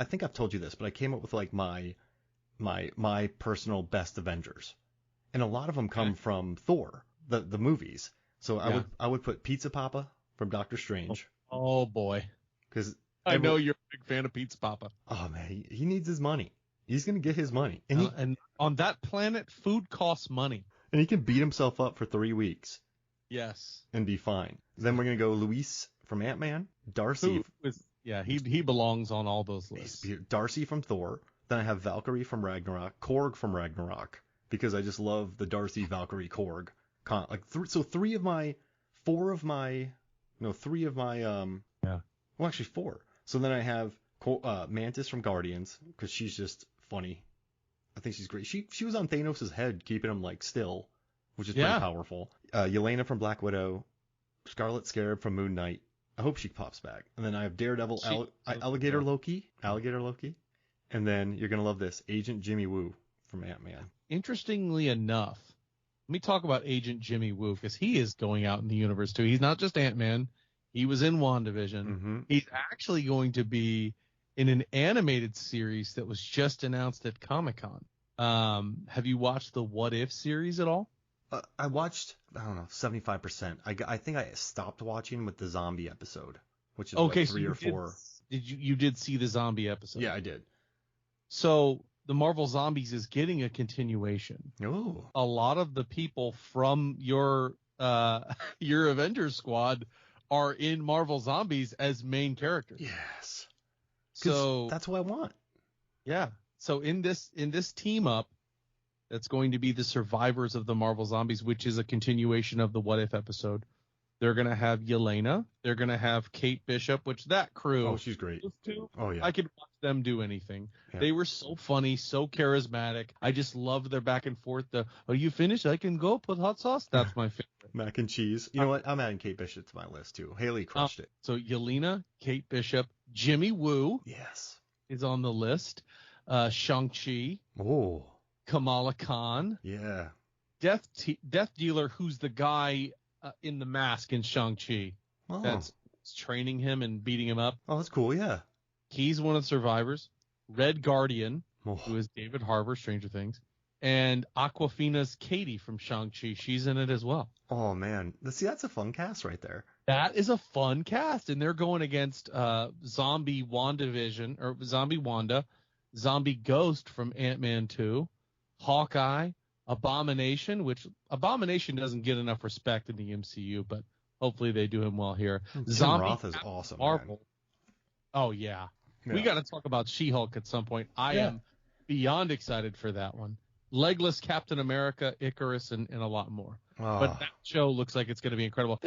think I've told you this, but I came up with like my personal best Avengers. And a lot of them come from Thor, the movies. So I would put Pizza Papa from Doctor Strange. Oh boy. Because I know you're a big fan of Pizza Papa. Oh man, he needs his money. He's gonna get his money, and on that planet, food costs money. And he can beat himself up for 3 weeks. Yes. And be fine. Then we're gonna go Luis from Ant-Man, Darcy. He belongs on all those lists. Darcy from Thor. Then I have Valkyrie from Ragnarok, Korg from Ragnarok, because I just love the Darcy Valkyrie Korg. Three of my. Well, actually 4. So then I have Mantis from Guardians, because she's just funny. I think she's great. She was on Thanos' head, keeping him like still, which is pretty powerful. Yelena from Black Widow, Scarlet Scarab from Moon Knight. I hope she pops back. And then I have Daredevil, Alligator Loki, and then you're gonna love this, Agent Jimmy Woo from Ant-Man. Interestingly enough, let me talk about Agent Jimmy Woo, because he is going out in the universe too. He's not just Ant-Man. He was in WandaVision. Mm-hmm. He's actually going to be in an animated series that was just announced at Comic-Con. Have you watched the What If series at all? I watched, 75%. I think I stopped watching with the zombie episode, which is 3 or 4. You did see the zombie episode? Yeah, I did. So the Marvel Zombies is getting a continuation. Oh. A lot of the people from your your Avengers squad are in Marvel Zombies as main characters. Yes. So that's what I want. Yeah. So in this team up, that's going to be the survivors of the Marvel Zombies, which is a continuation of the What If episode. They're going to have Yelena. They're going to have Kate Bishop, which that crew. Oh, she's great. Oh, yeah. I could watch them do anything. Yeah. They were so funny, so charismatic. I just love their back and forth. Are you finished? I can go put hot sauce. That's my favorite. Mac and cheese. You know what? I'm adding Kate Bishop to my list, too. Haley crushed it. So Yelena, Kate Bishop, Jimmy Woo. Yes. Is on the list. Shang-Chi. Oh. Kamala Khan. Yeah. Death Dealer, who's the guy in the mask in Shang-Chi. Oh. That's training him and beating him up. Oh, that's cool, yeah. He's one of the survivors. Red Guardian, Oh. who is David Harbour, Stranger Things. And Aquafina's Katie from Shang-Chi. She's in it as well. Oh, man. See, that's a fun cast right there. That is a fun cast. And they're going against Zombie WandaVision, or Zombie Wanda, Zombie Ghost from Ant-Man 2, Hawkeye, Abomination, which Abomination doesn't get enough respect in the MCU, but hopefully they do him well here. Tim Roth is awesome, Marvel. man. Oh, yeah. We got to talk about She-Hulk at some point. I am beyond excited for that one. Legless Captain America, Icarus, and a lot more. But that show looks like it's going to be incredible.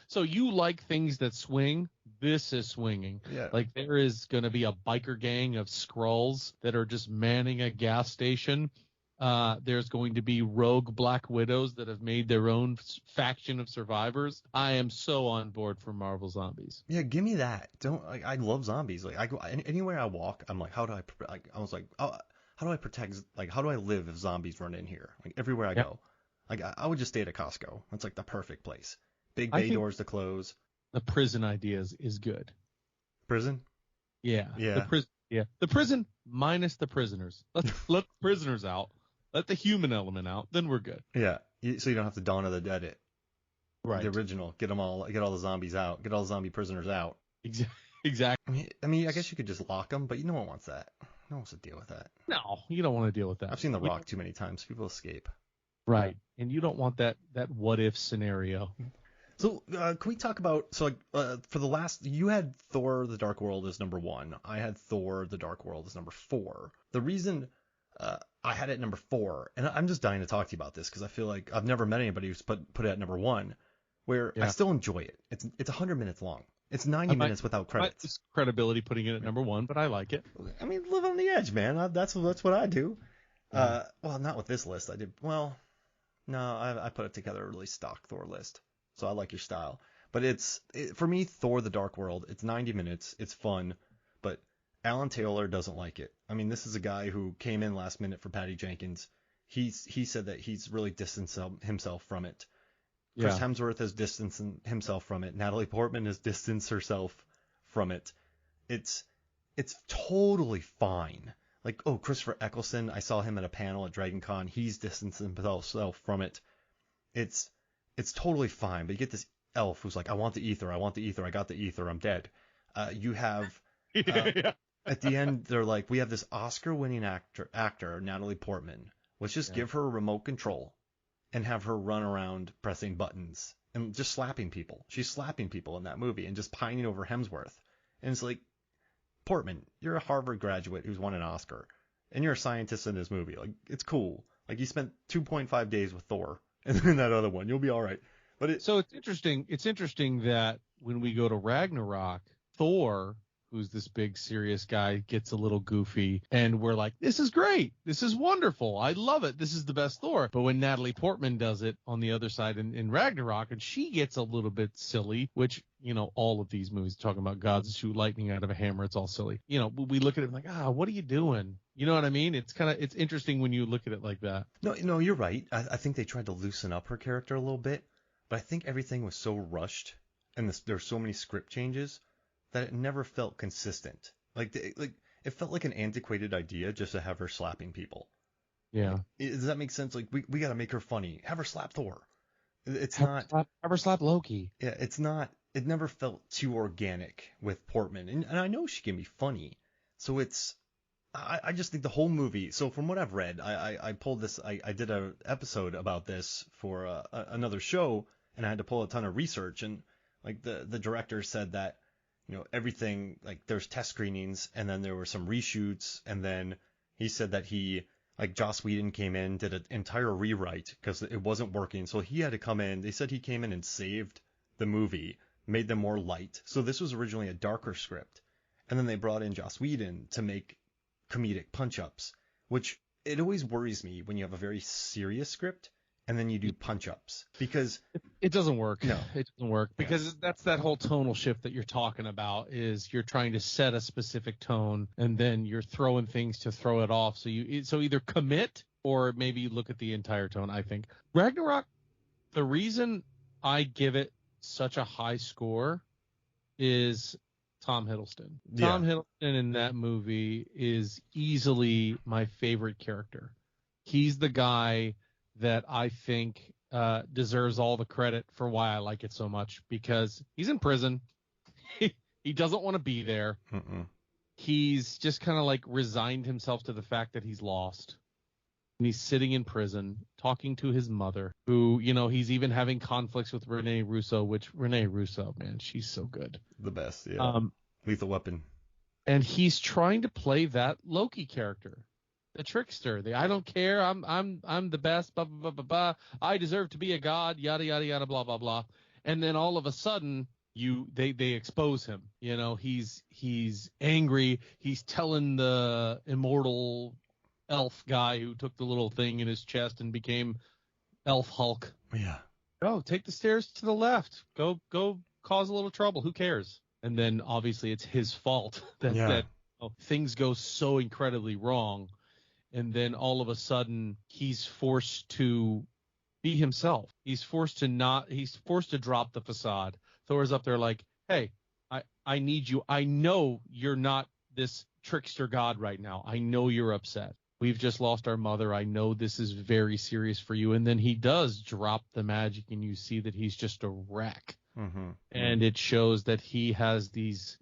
So you like things that swing? This is swinging. Yeah. Like there is going to be a biker gang of Skrulls that are just manning a gas station. There's going to be rogue Black Widows that have made their own faction of survivors. I am so on board for Marvel Zombies. Yeah, give me that. I love zombies. Like I go anywhere I walk, I'm like, how do I protect? Like, how do I live if zombies run in here? Like everywhere I go, like I would just stay at a Costco. That's like the perfect place. Big bay doors to close. The prison idea is good. Prison? Yeah. Yeah. The prison minus the prisoners. Let the prisoners out. Let the human element out. Then we're good. Yeah. So you don't have to Dawn of the Dead it. Right. The original. Get all the zombies out. Get all the zombie prisoners out. Exactly. I mean, I guess you could just lock them, but no one wants that. No one wants to deal with that. No, you don't want to deal with that. I've seen The Rock too many times. People escape. Right. And you don't want that what if scenario. So can we talk about for the last, you had Thor: The Dark World as number 1. I had Thor: The Dark World as number 4. The reason I had it at number 4, and I'm just dying to talk to you about this because I feel like I've never met anybody who's put it at number 1, where I still enjoy it. It's 100 minutes long. It's 90 minutes without credits. It's credibility putting it at number 1, but I like it. I mean, live on the edge, man. That's what I do. Well, not with this list. I did well. No, I put it together a really stock Thor list. So I like your style. But for me, Thor: The Dark World, it's 90 minutes. It's fun. But Alan Taylor doesn't like it. I mean, this is a guy who came in last minute for Patty Jenkins. He said that he's really distanced himself from it. Chris Hemsworth has distanced himself from it. Natalie Portman has distanced herself from it. It's totally fine. Like, Christopher Eccleston, I saw him at a panel at Dragon Con. He's distanced himself from it. It's totally fine, but you get this elf who's like, I want the ether, I got the ether, I'm dead. You have, at the end, they're like, we have this Oscar-winning actor, Natalie Portman. Let's just give her a remote control and have her run around pressing buttons and just slapping people. She's slapping people in that movie and just pining over Hemsworth. And it's like, Portman, you're a Harvard graduate who's won an Oscar, and you're a scientist in this movie. Like, it's cool. Like, you spent 2.5 days with Thor. And then that other one, you'll be all right. So it's interesting. It's interesting that when we go to Ragnarok, Thor, who's this big serious guy, gets a little goofy, and we're like, "This is great. This is wonderful. I love it. This is the best Thor." But when Natalie Portman does it on the other side in Ragnarok, and she gets a little bit silly, which all of these movies talking about gods that shoot lightning out of a hammer, it's all silly. We look at it like, what are you doing? You know what I mean? It's interesting when you look at it like that. No, you're right. I think they tried to loosen up her character a little bit, but I think everything was so rushed and there's so many script changes that it never felt consistent. Like it felt like an antiquated idea just to have her slapping people. Yeah. Does that make sense? Like we got to make her funny. Have her slap Thor. Have her slap Loki. Yeah, it's not. It never felt too organic with Portman, and I know she can be funny. So I just think the whole movie. So from what I've read, I pulled this. I did a episode about this for another show, and I had to pull a ton of research. And like the director said that, everything, like there's test screenings, and then there were some reshoots, and then he said that Joss Whedon came in, did an entire rewrite because it wasn't working. So he had to come in. They said he came in and saved the movie, made them more light. So this was originally a darker script, and then they brought in Joss Whedon to make comedic punch-ups, which it always worries me when you have a very serious script and then you do punch-ups, because it doesn't work. No. It doesn't work because that's that whole tonal shift that you're talking about, is you're trying to set a specific tone and then you're throwing things to throw it off. So either commit or maybe look at the entire tone. I think Ragnarok, the reason I give it such a high score is Tom Hiddleston. Yeah. Tom Hiddleston in that movie is easily my favorite character. He's the guy that I think deserves all the credit for why I like it so much, because he's in prison. He doesn't want to be there. Mm-mm. He's just kind of like resigned himself to the fact that he's lost. And he's sitting in prison talking to his mother, who, he's even having conflicts with Rene Russo, which Rene Russo, man, she's so good. The best, yeah. Lethal Weapon. And he's trying to play that Loki character, the trickster. I don't care. I'm the best. Blah, blah, blah, blah, blah. I deserve to be a god. Yada yada yada. Blah blah blah. And then all of a sudden, they expose him. He's angry. He's telling the immortal elf guy who took the little thing in his chest and became Elf Hulk. Yeah. Oh, take the stairs to the left. Go cause a little trouble. Who cares? And then obviously it's his fault that things go so incredibly wrong. And then all of a sudden he's forced to be himself. He's forced to drop the facade. Thor's up there like, hey, I need you. I know you're not this trickster god right now. I know you're upset. We've just lost our mother. I know this is very serious for you. And then he does drop the magic, and you see that he's just a wreck. Mm-hmm. And it shows that he has these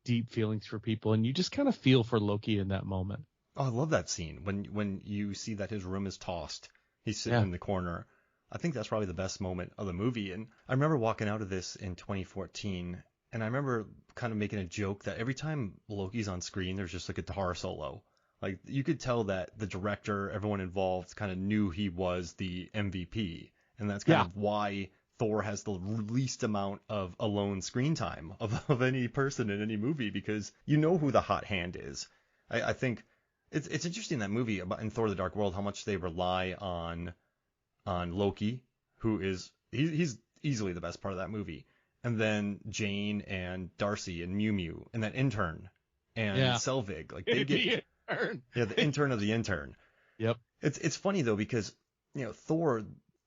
deep feelings for people, and you just kind of feel for Loki in that moment. Oh, I love that scene when you see that his room is tossed. He's sitting in the corner. I think that's probably the best moment of the movie. And I remember walking out of this in 2014, and I remember kind of making a joke that every time Loki's on screen, there's just a guitar solo. Like, you could tell that the director, everyone involved, kind of knew he was the MVP. And that's kind of why Thor has the least amount of alone screen time of any person in any movie, because you know who the hot hand is. I think it's interesting in that movie in Thor: The Dark World how much they rely on Loki, who is he's easily the best part of that movie, and then Jane and Darcy and Mew Mew and that intern and Selvig, like they get the intern of the intern. Yep. It's funny though, because Thor.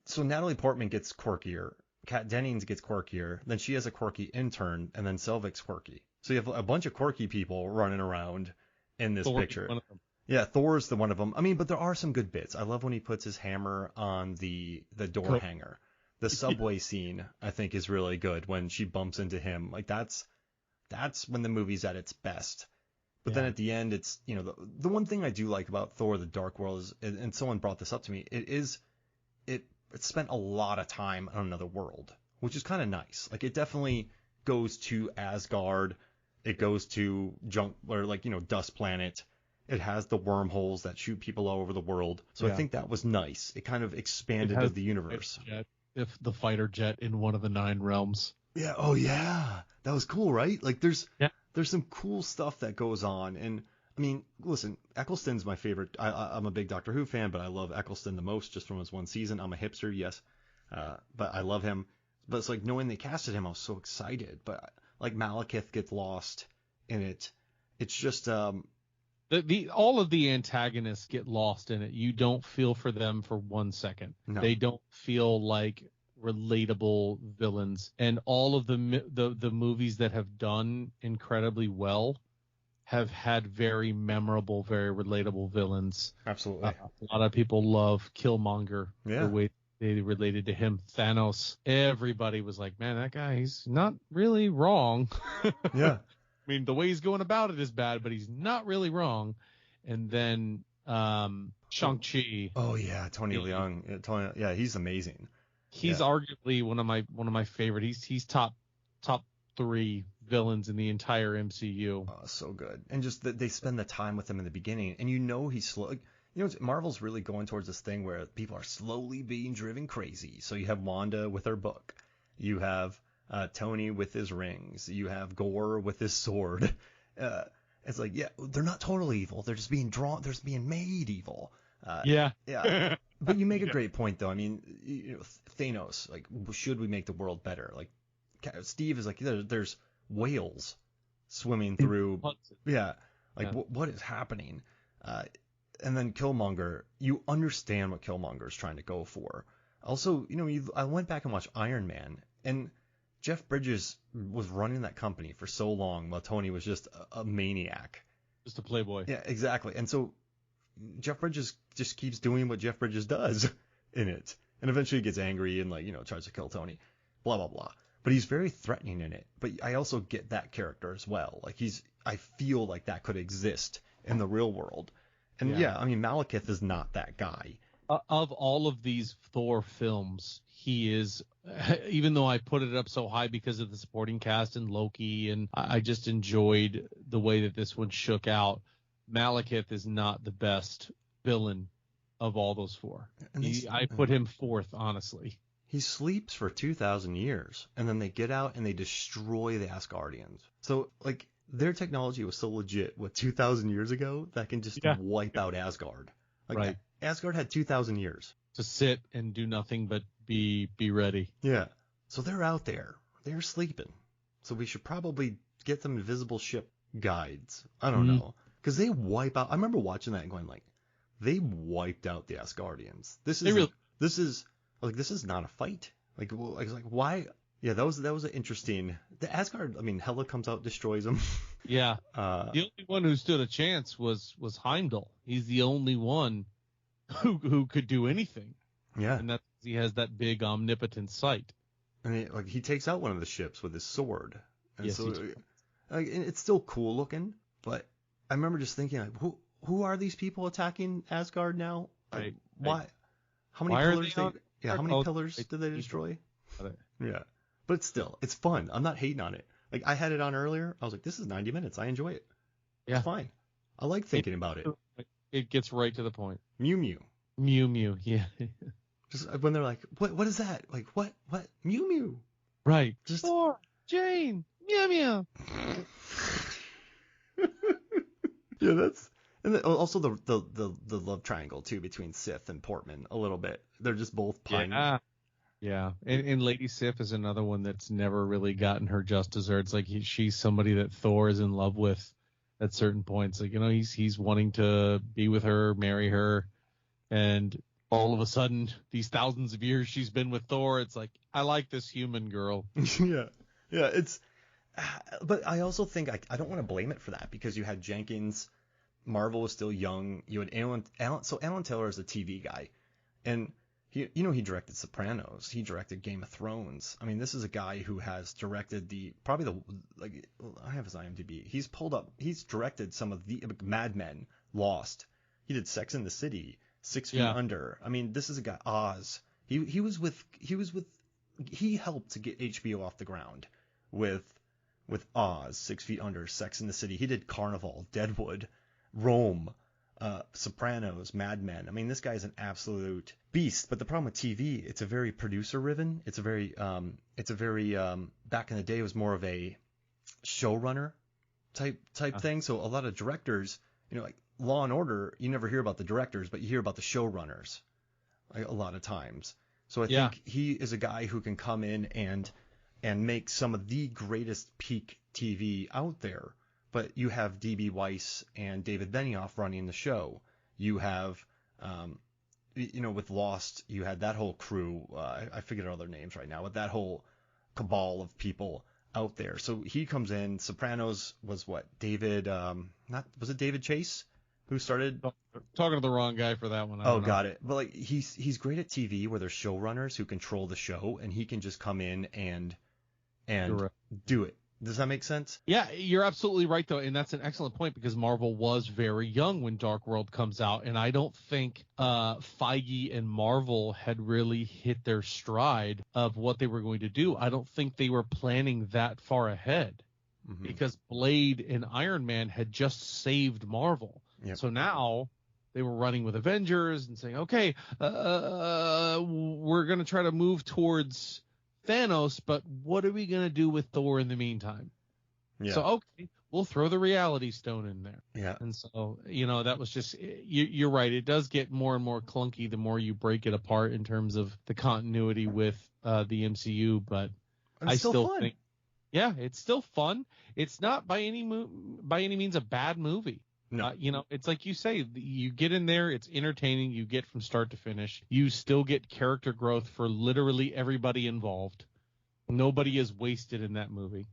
So Natalie Portman gets quirkier, Kat Dennings gets quirkier, then she has a quirky intern, and then Selvig's quirky. So you have a bunch of quirky people running around in this picture. One of them. Yeah, Thor's the one of them. I mean, but there are some good bits. I love when he puts his hammer on the door hanger. The subway scene, I think, is really good when she bumps into him. Like, that's when the movie's at its best. But then at the end, it's, the one thing I do like about Thor: The Dark World is, and someone brought this up to me, it spent a lot of time on another world, which is kind of nice. Like, it definitely goes to Asgard. It goes to Dust Planet. It has the wormholes that shoot people all over the world. So I think that was nice. It kind of expanded the universe. If the fighter jet in one of the 9 realms. Yeah. Oh yeah. That was cool, right? Like there's some cool stuff that goes on. And I mean, listen, Eccleston's my favorite. I'm a big Doctor Who fan, but I love Eccleston the most just from his one season. I'm a hipster, yes. But I love him. But it's like, knowing they casted him, I was so excited. But like Malekith gets lost in it. It's just, all of the antagonists get lost in it. You don't feel for them for 1 second. No. They don't feel like relatable villains. And all of the movies that have done incredibly well have had very memorable, very relatable villains. Absolutely. A lot of people love Killmonger. Yeah. The way they related to him. Thanos. Everybody was like, man, that guy, he's not really wrong. Yeah. I mean, the way he's going about it is bad, but he's not really wrong. and then Shang-Chi. Oh yeah, Tony Leung. Yeah, he's amazing. He's arguably one of my favorite. He's top 3 villains in the entire MCU. Oh, so good. And just that they spend the time with him in the beginning, and he's slow. Marvel's really going towards this thing where people are slowly being driven crazy. So you have Wanda with her book, you have Tony with his rings, you have Gore with his sword. It's like, yeah, they're not totally evil. They're just being drawn. They're just being made evil. Yeah. But you make a great point, though. I mean, Thanos. Like, should we make the world better? Like, Steve is like, there's whales swimming through. Yeah. Like, what is happening? And then Killmonger. You understand what Killmonger is trying to go for. Also, I went back and watched Iron Man, and Jeff Bridges was running that company for so long while Tony was just a maniac. Just a playboy. Yeah, exactly. And so Jeff Bridges just keeps doing what Jeff Bridges does in it. And eventually he gets angry and tries to kill Tony. Blah, blah, blah. But he's very threatening in it. But I also get that character as well. Like I feel like that could exist in the real world. And I mean, Malekith is not that guy. Of all of these Thor films, he is, even though I put it up so high because of the supporting cast and Loki, and I just enjoyed the way that this one shook out, Malekith is not the best villain of all those 4. I put him 4th, honestly. He sleeps for 2,000 years, and then they get out and they destroy the Asgardians. So, like, their technology was so legit, 2,000 years ago, that can just wipe out Asgard. Like, right. Asgard had 2,000 years to sit and do nothing but be ready. Yeah. So they're out there. They're sleeping. So we should probably get them invisible ship guides. I don't know. Because they wipe out. I remember watching that and going like, they wiped out the Asgardians. This is not a fight. Like why? Yeah, that was an interesting. The Asgard. I mean, Hela comes out, destroys them. Yeah. The only one who stood a chance was Heimdall. He's the only one who could do anything. Yeah. And he has that big omnipotent sight. And he takes out one of the ships with his sword. And yes, so it's still cool looking, but I remember just thinking, like, who are these people attacking Asgard now? Right. Why? How many pillars? How many pillars did they destroy? Yeah, but still, it's fun. I'm not hating on it. Like, I had it on earlier. I was like, this is 90 minutes. I enjoy it. Yeah, it's fine. I like thinking about it. It gets right to the point. Mew Mew. Mew Mew. Yeah. Just when they're like, what is that? Like, what? Mew Mew. Right. Just Thor, Jane, Mew Mew. Yeah, that's, and also the love triangle too between Sif and Portman a little bit. They're just both pining. Yeah. And Lady Sif is another one that's never really gotten her just desserts. Like she's somebody that Thor is in love with at certain points. Like, he's wanting to be with her, marry her, and all of a sudden, these thousands of years she's been with Thor, it's like, I like this human girl. Yeah, it's. But I also think I don't want to blame it for that, because you had Jenkins, Marvel was still young. You had Alan. So Alan Taylor is a TV guy, and he directed Sopranos. He directed Game of Thrones. I mean, this is a guy who has directed I have his IMDb. He's directed some of the Mad Men, Lost. He did Sex and the City, 6 Feet Under. I mean, this is a guy. Oz. He helped to get HBO off the ground with Oz, 6 Feet Under, Sex and the City. He did Carnival, Deadwood, Rome, Sopranos, Mad Men. I mean, this guy is an absolute beast. But the problem with TV, it's a very producer-riven. It's a very back in the day, it was more of a showrunner type thing. So a lot of directors, like Law and Order, you never hear about the directors, but you hear about the showrunners, like, a lot of times. So I think he is a guy who can come in and make some of the greatest peak TV out there. But you have D.B. Weiss and David Benioff running the show. You have, with Lost, you had that whole crew. I forget all their names right now, but that whole cabal of people out there. So he comes in. Sopranos was what? David, was it David Chase who started? Talking to the wrong guy for that one. Got it. But like, he's great at TV where there's showrunners who control the show, and he can just come in and do it. Does that make sense? Yeah, you're absolutely right, though, and that's an excellent point because Marvel was very young when Dark World comes out, and I don't think Feige and Marvel had really hit their stride of what they were going to do. I don't think they were planning that far ahead because Blade and Iron Man had just saved Marvel. Yep. So now they were running with Avengers and saying, okay, we're going to try to move towards Thanos, but what are we going to do with Thor in the meantime? Yeah. So, okay, we'll throw the Reality Stone in there. Yeah. And so, that was just, you're right. It does get more and more clunky the more you break it apart in terms of the continuity with the MCU, but I still fun. think, yeah, it's still fun. It's not by any means a bad movie. No. It's like you say, you get in there, it's entertaining, you get from start to finish. You still get character growth for literally everybody involved. Nobody is wasted in that movie.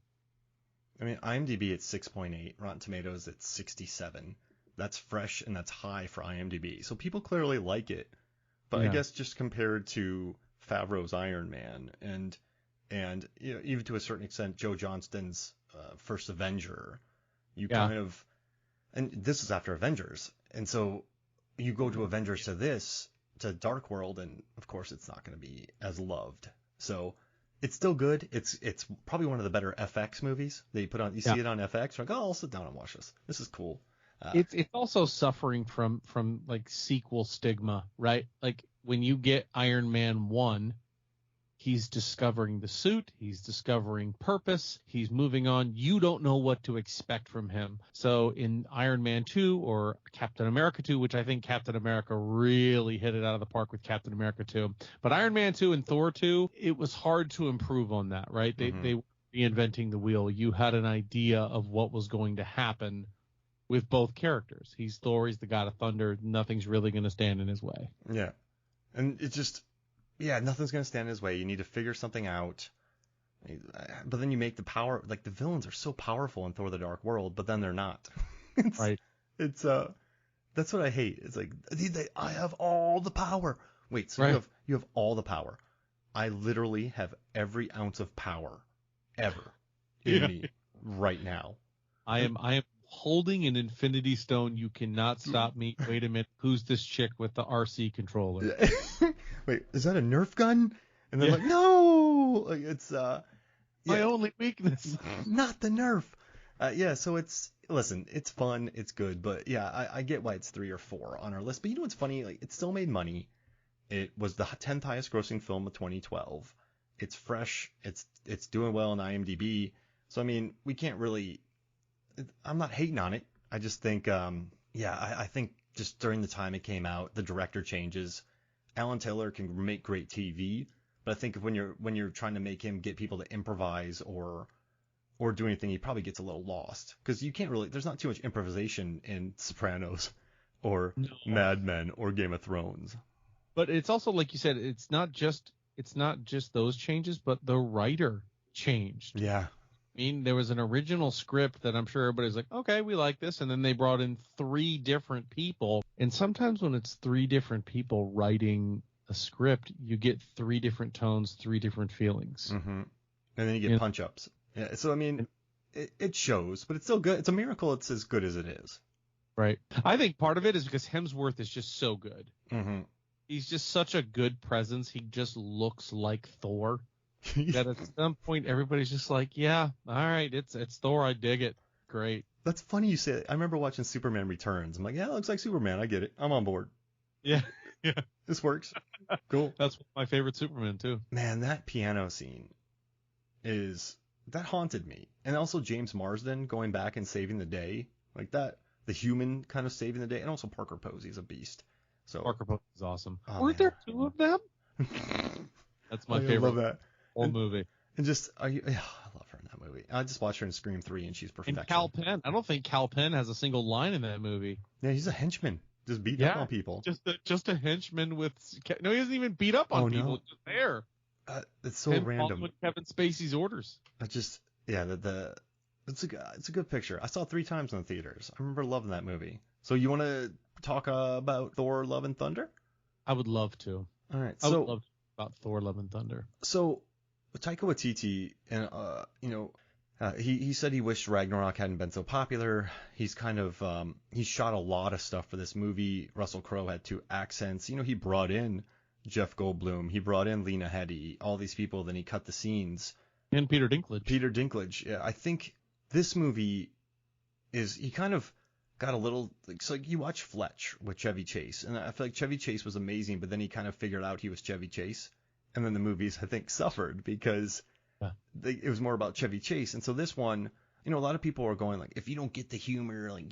I mean, IMDb at 6.8, Rotten Tomatoes at 67. That's fresh and that's high for IMDb. So people clearly like it. But I guess just compared to Favreau's Iron Man and even to a certain extent Joe Johnston's first Avenger, kind of, and this is after Avengers, and so you go to Avengers to Dark World, and of course it's not going to be as loved. So it's still good. It's probably one of the better FX movies that you put on. You see it on FX, you're like, oh, I'll sit down and watch this. This is cool. It's also suffering from like sequel stigma, right? Like when you get Iron Man 1, he's discovering the suit, he's discovering purpose, he's moving on. You don't know what to expect from him. So in Iron Man 2 or Captain America 2, which I think Captain America really hit it out of the park with Captain America 2. But Iron Man 2 and Thor 2, it was hard to improve on that, right? They were reinventing the wheel. You had an idea of what was going to happen with both characters. He's Thor, he's the god of thunder. Nothing's really going to stand in his way. Yeah. And it's just, nothing's going to stand in his way. You need to figure something out. But then you make the power, like the villains are so powerful in Thor the Dark World, but then they're not. Right. It's that's what I hate. It's like, I have all the power. Wait, so you have all the power. I literally have every ounce of power ever in me right now. I am holding an Infinity Stone. You cannot stop me. Wait a minute. Who's this chick with the RC controller? Wait, is that a Nerf gun? And they're like, no, like it's my only weakness. Not the Nerf. So it's fun, it's good, but I get why it's 3 or 4 on our list. But you know what's funny? Like it still made money. It was the 10th highest grossing film of 2012. It's fresh. It's doing well on IMDb. So I mean, we can't really. I'm not hating on it. I just think, I think just during the time it came out, the director changes. Alan Taylor can make great TV, but I think when you're trying to make him get people to improvise or do anything, he probably gets a little lost because you can't really. There's not too much improvisation in Sopranos or Mad Men or Game of Thrones. But it's also like you said, it's not just those changes, but the writer changed. Yeah. I mean, there was an original script that I'm sure everybody's like, okay, we like this. And then they brought in 3 different people. And sometimes when it's 3 different people writing a script, you get 3 different tones, 3 different feelings. Mm-hmm. And then you get punch-ups. Yeah. So, I mean, it shows, but it's still good. It's a miracle it's as good as it is. Right. I think part of it is because Hemsworth is just so good. Mm-hmm. He's just such a good presence. He just looks like Thor. That at some point everybody's just like, yeah, all right, it's Thor, I dig it, great. That's funny you say it. I remember watching Superman Returns. I'm like, yeah, it looks like Superman. I get it. I'm on board. Yeah. This works. Cool. That's my favorite Superman too. Man, that piano scene that haunted me. And also James Marsden going back and saving the day, like that, the human kind of saving the day, and also Parker Posey's a beast. So Parker Posey is awesome. Weren't there 2 of them? That's my favorite. I love that. Movie. And just, I love her in that movie. I just watched her in Scream 3 and she's perfection. And Cal Penn. I don't think Cal Penn has a single line in that movie. Yeah, he's a henchman. Just beating up on people. Just a henchman with, no, he doesn't even beat up on people. No. He's just there. It's so Him random. following Kevin Spacey's orders. It's a good picture. I saw it 3 times in the theaters. I remember loving that movie. So you want to talk about Thor: Love and Thunder? I would love to. All right. I would love to talk about Thor: Love and Thunder. So Taika Waititi and He said he wished Ragnarok hadn't been so popular. He's kind of he shot a lot of stuff for this movie. Russell Crowe had 2 accents. You know, he brought in Jeff Goldblum, he brought in Lena Headey, all these people. Then he cut the scenes. And Peter Dinklage. Peter Dinklage. Yeah, I think this movie he kind of got a little, it's like you watch Fletch with Chevy Chase, and I feel like Chevy Chase was amazing, but then he kind of figured out he was Chevy Chase, and then the movies I think suffered because it was more about Chevy Chase. And so this one, you know, a lot of people are going like, if you don't get the humor, like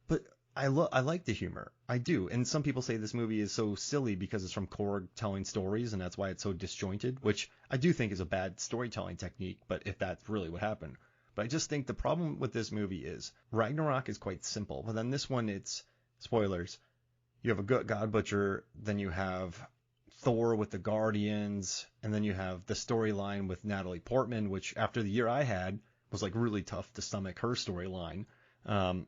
but I like the humor, I do. And some people say this movie is so silly because it's from Korg telling stories, and that's why it's so disjointed, which I do think is a bad storytelling technique. But if that's really what happened. But I just think the problem with this movie is Ragnarok is quite simple, but then this one, it's spoilers. You have a good God Butcher, then you have Thor with the Guardians, and then you have the storyline with Natalie Portman, which after the year I had was like really tough to stomach her storyline. And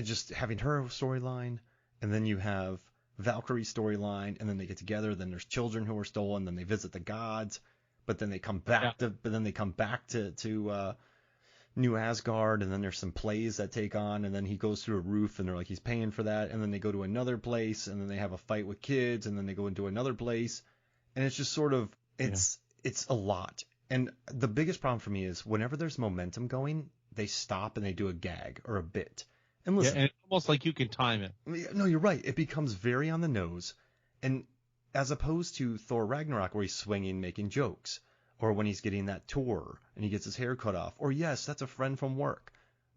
just having her storyline, and then you have Valkyrie's storyline, and then they get together. Then there's children who are stolen, then they visit the gods. But then they come back to New Asgard, and then there's some plays that take on, and then he goes through a roof, and they're like he's paying for that, and then they go to another place, and then they have a fight with kids, and then they go into another place, and it's just sort of it's a lot. And the biggest problem for me is whenever there's momentum going, they stop and they do a gag or a bit. And listen, and it's almost like you can time it. No, you're right. It becomes very on the nose, and as opposed to Thor Ragnarok, where he's swinging, making jokes, or when he's getting that tour and he gets his hair cut off, or yes, that's a friend from work.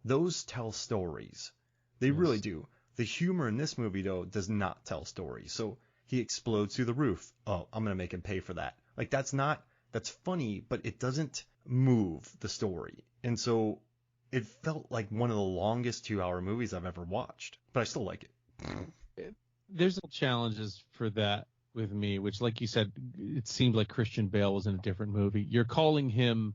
Those tell stories. They really do. The humor in this movie, though, does not tell stories. So he explodes through the roof. Oh, I'm going to make him pay for that. Like, that's funny, but it doesn't move the story. And so it felt like one of the longest 2-hour movies I've ever watched, but I still like it. There's no challenges for that with me, which, like you said, it seemed like Christian Bale was in a different movie. You're calling him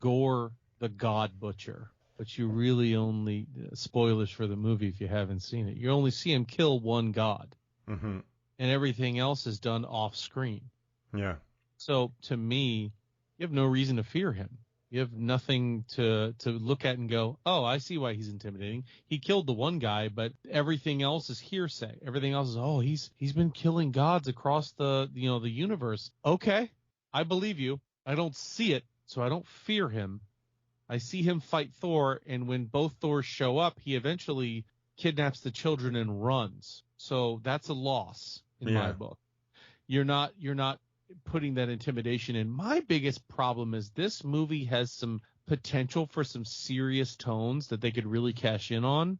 Gore the God Butcher, but you really only, spoilers for the movie if you haven't seen it, you only see him kill one god. Mm-hmm. And everything else is done off screen. Yeah. So to me, you have no reason to fear him. You have nothing to look at and go, oh, I see why he's intimidating. He killed the one guy, but everything else is hearsay. Everything else is, oh, he's been killing gods across the universe. Okay, I believe you. I don't see it, so I don't fear him. I see him fight Thor, and when both Thors show up, he eventually kidnaps the children and runs. So that's a loss in my book. You're not putting that intimidation in. My biggest problem is this movie has some potential for some serious tones that they could really cash in on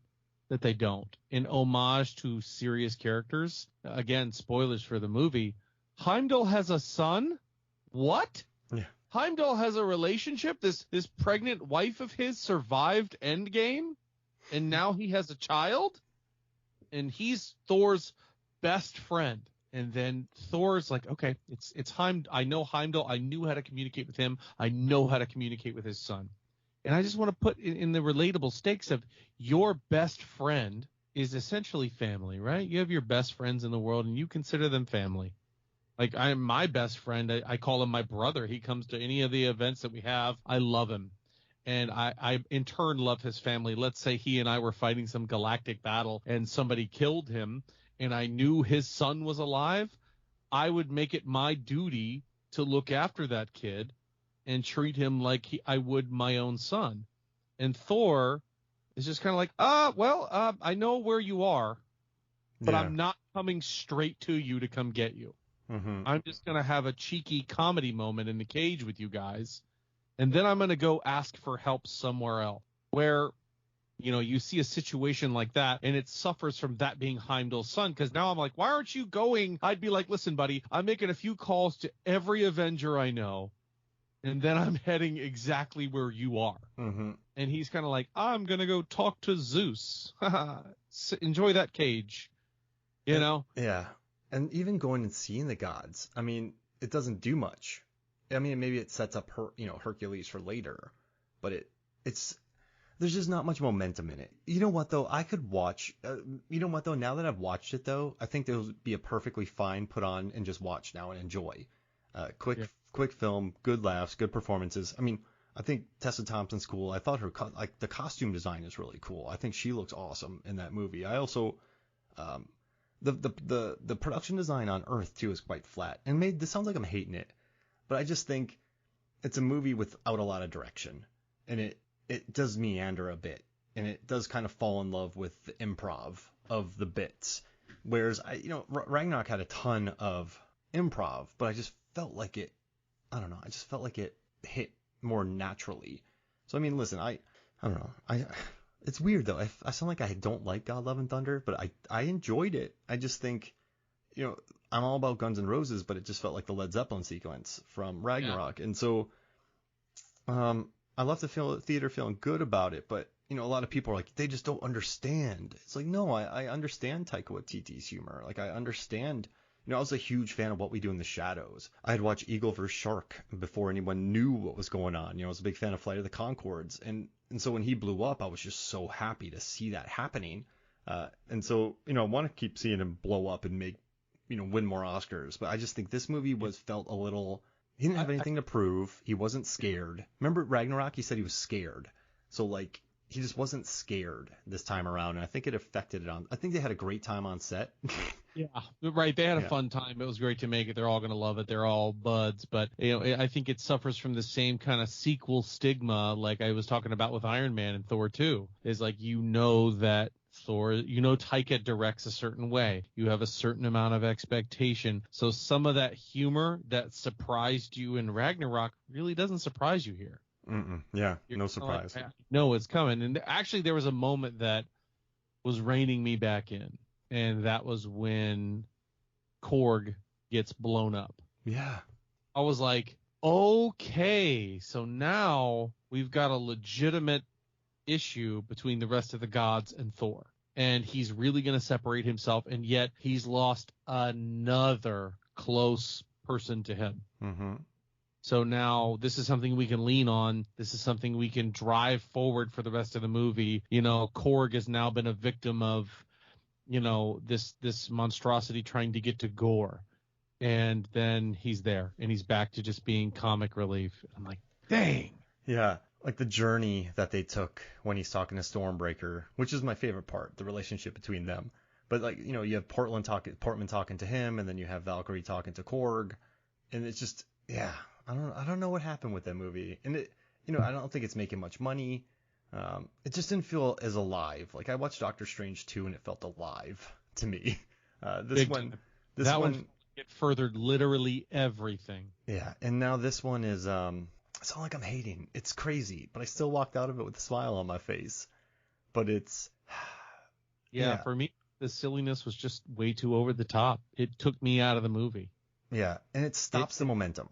that they don't. In homage to serious characters, again, spoilers for the movie, Heimdall has a son? What? Yeah. Heimdall has a relationship? This pregnant wife of his survived Endgame, and now he has a child? And he's Thor's best friend. And then Thor's like, okay, it's Heimdall. I know Heimdall. I knew how to communicate with him. I know how to communicate with his son. And I just want to put in the relatable stakes of your best friend is essentially family, right? You have your best friends in the world, and you consider them family. Like, I'm my best friend. I call him my brother. He comes to any of the events that we have. I love him. And I in turn love his family. Let's say he and I were fighting some galactic battle and somebody killed him, and I knew his son was alive, I would make it my duty to look after that kid and treat him like I would my own son. And Thor is just kind of like, I know where you are, but I'm not coming straight to you to come get you. Mm-hmm. I'm just going to have a cheeky comedy moment in the cage with you guys, and then I'm going to go ask for help somewhere else. Where you see a situation like that, and it suffers from that being Heimdall's son, because now I'm like, why aren't you going? I'd be like, listen, buddy, I'm making a few calls to every Avenger I know, and then I'm heading exactly where you are. Mm-hmm. And he's kind of like, I'm going to go talk to Zeus. Enjoy that cage, know? Yeah. And even going and seeing the gods, I mean, it doesn't do much. I mean, maybe it sets up Hercules for later, but it's there's just not much momentum in it. You know what, though? I could watch. Now that I've watched it, though, I think there would be a perfectly fine put on and just watch now and enjoy. Quick film, good laughs, good performances. I mean, I think Tessa Thompson's cool. I thought like the costume design is really cool. I think she looks awesome in that movie. I also the production design on Earth too is quite flat. And this sounds like I'm hating it, but I just think it's a movie without a lot of direction, and it does meander a bit, and it does kind of fall in love with the improv of the bits. Whereas Ragnarok had a ton of improv, but I just felt like it. I don't know. I just felt like it hit more naturally. So I mean, listen, I don't know. It's weird though. I sound like I don't like God, Love and Thunder, but I enjoyed it. I just think, I'm all about Guns N' Roses, but it just felt like the Led Zeppelin sequence from Ragnarok, and so I left the theater feeling good about it. But a lot of people are like, they just don't understand. It's like, no, I understand Taika Waititi's humor. Like I understand. I was a huge fan of What We Do in the Shadows. I had watched Eagle vs. Shark before anyone knew what was going on. I was a big fan of Flight of the Conchords. And so when he blew up, I was just so happy to see that happening. And so, I want to keep seeing him blow up and make, win more Oscars. But I just think this movie felt a little, he didn't have anything to prove. He wasn't scared. Remember Ragnarok? He said he was scared. So like, he just wasn't scared this time around. And I think it affected it I think they had a great time on set. Yeah, right. They had a fun time. It was great to make it. They're all going to love it. They're all buds. But, I think it suffers from the same kind of sequel stigma like I was talking about with Iron Man and Thor 2. Is like, that Thor, Taika directs a certain way. You have a certain amount of expectation. So some of that humor that surprised you in Ragnarok really doesn't surprise you here. Yeah, no surprise. No, it's coming. And actually, there was a moment that was reining me back in. And that was when Korg gets blown up. Yeah. I was like, okay, so now we've got a legitimate issue between the rest of the gods and Thor. And he's really going to separate himself, and yet he's lost another close person to him. Mm-hmm. So now this is something we can lean on. This is something we can drive forward for the rest of the movie. Korg has now been a victim of this monstrosity trying to get to Gore, and then he's there and he's back to just being comic relief. I'm like, dang. Yeah, like the journey that they took when he's talking to Stormbreaker, which is my favorite part, the relationship between them. But like, you have Portman talking to him, and then you have Valkyrie talking to Korg, and it's just, I don't know what happened with that movie, and it, I don't think it's making much money. It just didn't feel as alive. Like I watched Doctor Strange 2 and it felt alive to me. This one it furthered literally everything. Yeah, and now this one is it's not like I'm hating. It's crazy, but I still walked out of it with a smile on my face. But it's for me, the silliness was just way too over the top. It took me out of the movie. Yeah, and it stops the momentum.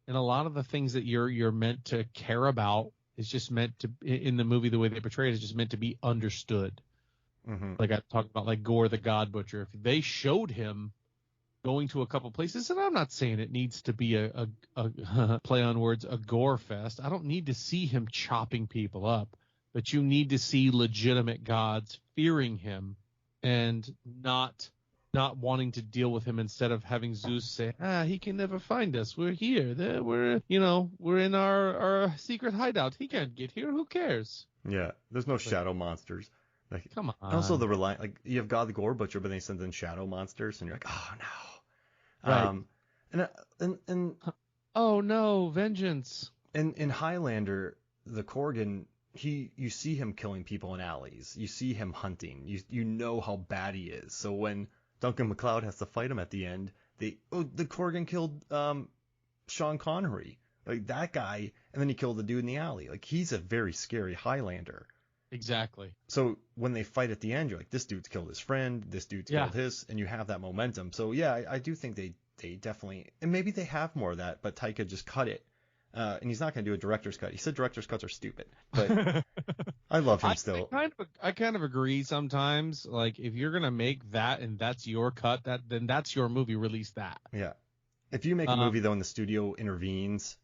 And a lot of the things that you're meant to care about is just meant to, in the movie, the way they portray it is just meant to be understood. Mm-hmm. Like I talked about, like Gore the God Butcher. If they showed him going to a couple places, and I'm not saying it needs to be a play on words, a gore fest. I don't need to see him chopping people up, but you need to see legitimate gods fearing him and not wanting to deal with him, instead of having Zeus say, he can never find us. We're here. We're in our secret hideout. He can't get here. Who cares? Yeah. There's no shadow monsters. Like, come on. Also you have God the Gore Butcher, but then he sends in shadow monsters, and you're like, oh no. Right. And oh no, vengeance. And in Highlander, the Korgan, you see him killing people in alleys. You see him hunting. You know how bad he is. So when Duncan MacLeod has to fight him at the end, the Korgan killed Sean Connery, like that guy, and then he killed the dude in the alley. Like, he's a very scary Highlander. Exactly. So when they fight at the end, you're like, this dude's killed his friend, this dude's killed his, and you have that momentum. So yeah, I do think they definitely, and maybe they have more of that, but Taika just cut it. And he's not going to do a director's cut. He said director's cuts are stupid, but I love him still. I kind of agree sometimes. Like, if you're going to make that and that's your cut, then that's your movie, release that. Yeah. If you make a movie, though, and the studio intervenes,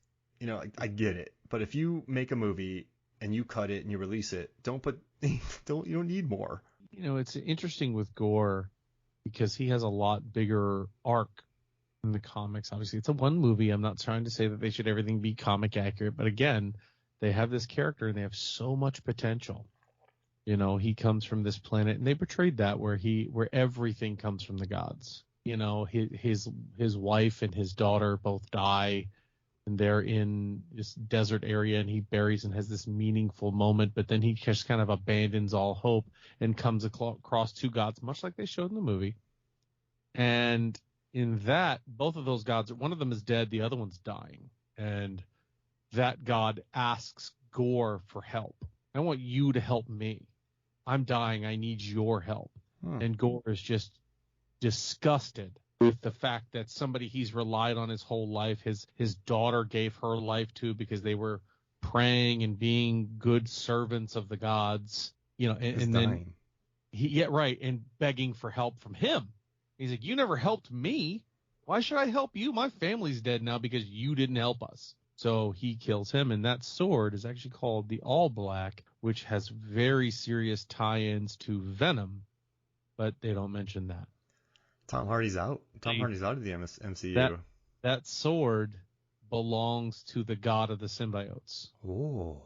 I get it. But if you make a movie and you cut it and you release it, you don't need more. It's interesting with Gore because he has a lot bigger arc in the comics. Obviously, it's a one movie. I'm not trying to say that they should everything be comic accurate, but again, they have this character and they have so much potential. You know, he comes from this planet, and they portrayed that where everything comes from the gods. You know, his wife and his daughter both die, and they're in this desert area, and he buries and has this meaningful moment, but then he just kind of abandons all hope and comes across two gods, much like they showed in the movie. And in that, both of those gods, one of them is dead, the other one's dying. And that god asks Gore for help. I want you to help me. I'm dying. I need your help. And Gore is just disgusted with the fact that somebody he's relied on his whole life, his daughter gave her life to because they were praying and being good servants of the gods, you know, and then and begging for help from him. He's like, you never helped me. Why should I help you? My family's dead now because you didn't help us. So he kills him, and that sword is actually called the All Black, which has very serious tie-ins to Venom, but they don't mention that. Tom Hardy's out. Tom Hardy's out of the MCU. That sword belongs to the god of the symbiotes. Oh.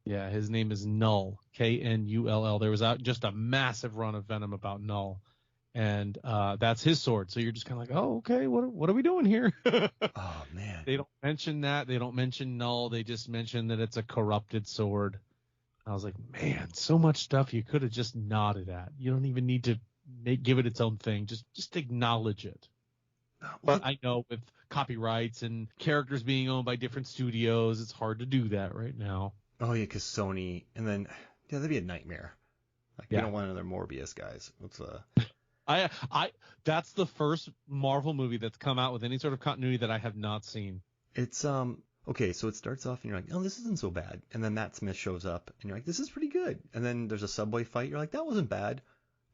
Yeah, his name is Null, Knull. There was just a massive run of Venom about Null, and that's his sword. So you're just kind of like, oh, okay, what are we doing here? Oh, man. They don't mention that. They don't mention Null. They just mention that it's a corrupted sword. I was like, man, so much stuff you could have just nodded at. You don't even need to give it its own thing. Just acknowledge it. But I know with copyrights and characters being owned by different studios, it's hard to do that right now. Oh, yeah, because Sony, and then, yeah, that'd be a nightmare. Like, we don't want another Morbius, guys. Let's, that's the first Marvel movie that's come out with any sort of continuity that I have not seen. It's, okay, so it starts off and you're like, oh, this isn't so bad. And then Matt Smith shows up and you're like, this is pretty good. And then there's a subway fight. You're like, that wasn't bad.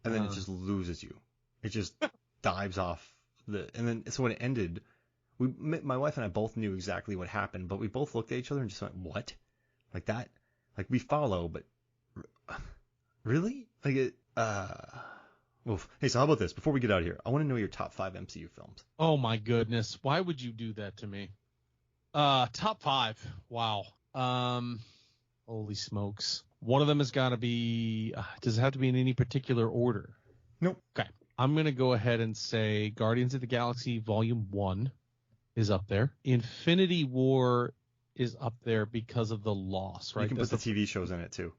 And then it just loses you. It just dives off and then, so when it ended, my wife and I both knew exactly what happened, but we both looked at each other and just went, what? Like that? Like we follow, but really? Like it, oof. Hey, so how about this? Before we get out of here, I want to know your top 5 MCU films. Oh my goodness. Why would you do that to me? Top 5. Wow. Holy smokes. One of them has got to be, does it have to be in any particular order? Nope. Okay. I'm going to go ahead and say Guardians of the Galaxy Volume 1 is up there. Infinity War is up there because of the loss, right? You can put the TV shows in it too.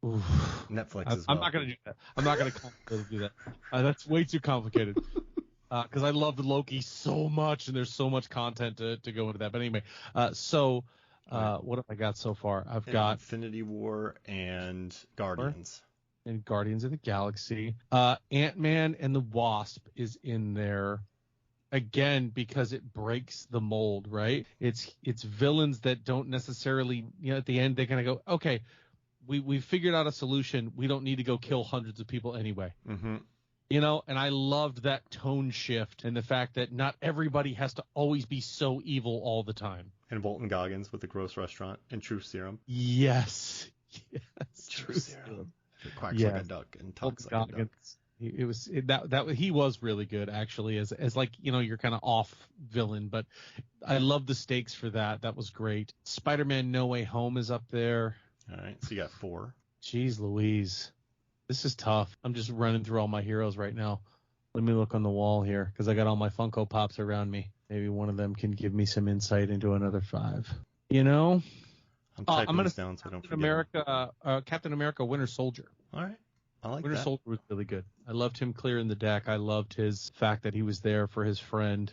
Oof. Netflix as well. I'm not going to do that. I'm not going to do that. That's way too complicated. Because I loved Loki so much, and there's so much content to go into that. But anyway, what have I got so far? I've got Infinity War and Guardians. And Guardians of the Galaxy. Ant-Man and the Wasp is in there. Again, because it breaks the mold, right? It's villains that don't necessarily, at the end, they're going to go, okay, we figured out a solution. We don't need to go kill hundreds of people anyway. Mm-hmm. And I loved that tone shift and the fact that not everybody has to always be so evil all the time. And Walton Goggins with the gross restaurant and Truth Serum. Yes. Truth Serum. It quacks like a duck and talks like a duck. He was really good actually as like, you're kind of off villain, but I love the stakes for that. That was great. Spider-Man No Way Home is up there. All right. So you got 4. Jeez Louise. This is tough. I'm just running through all my heroes right now. Let me look on the wall here because I got all my Funko Pops around me. Maybe one of them can give me some insight into another 5. I'm typing this down so I don't forget. Captain America Winter Soldier. All right. I like Winter Soldier was really good. I loved him clearing the deck. I loved his fact that he was there for his friend.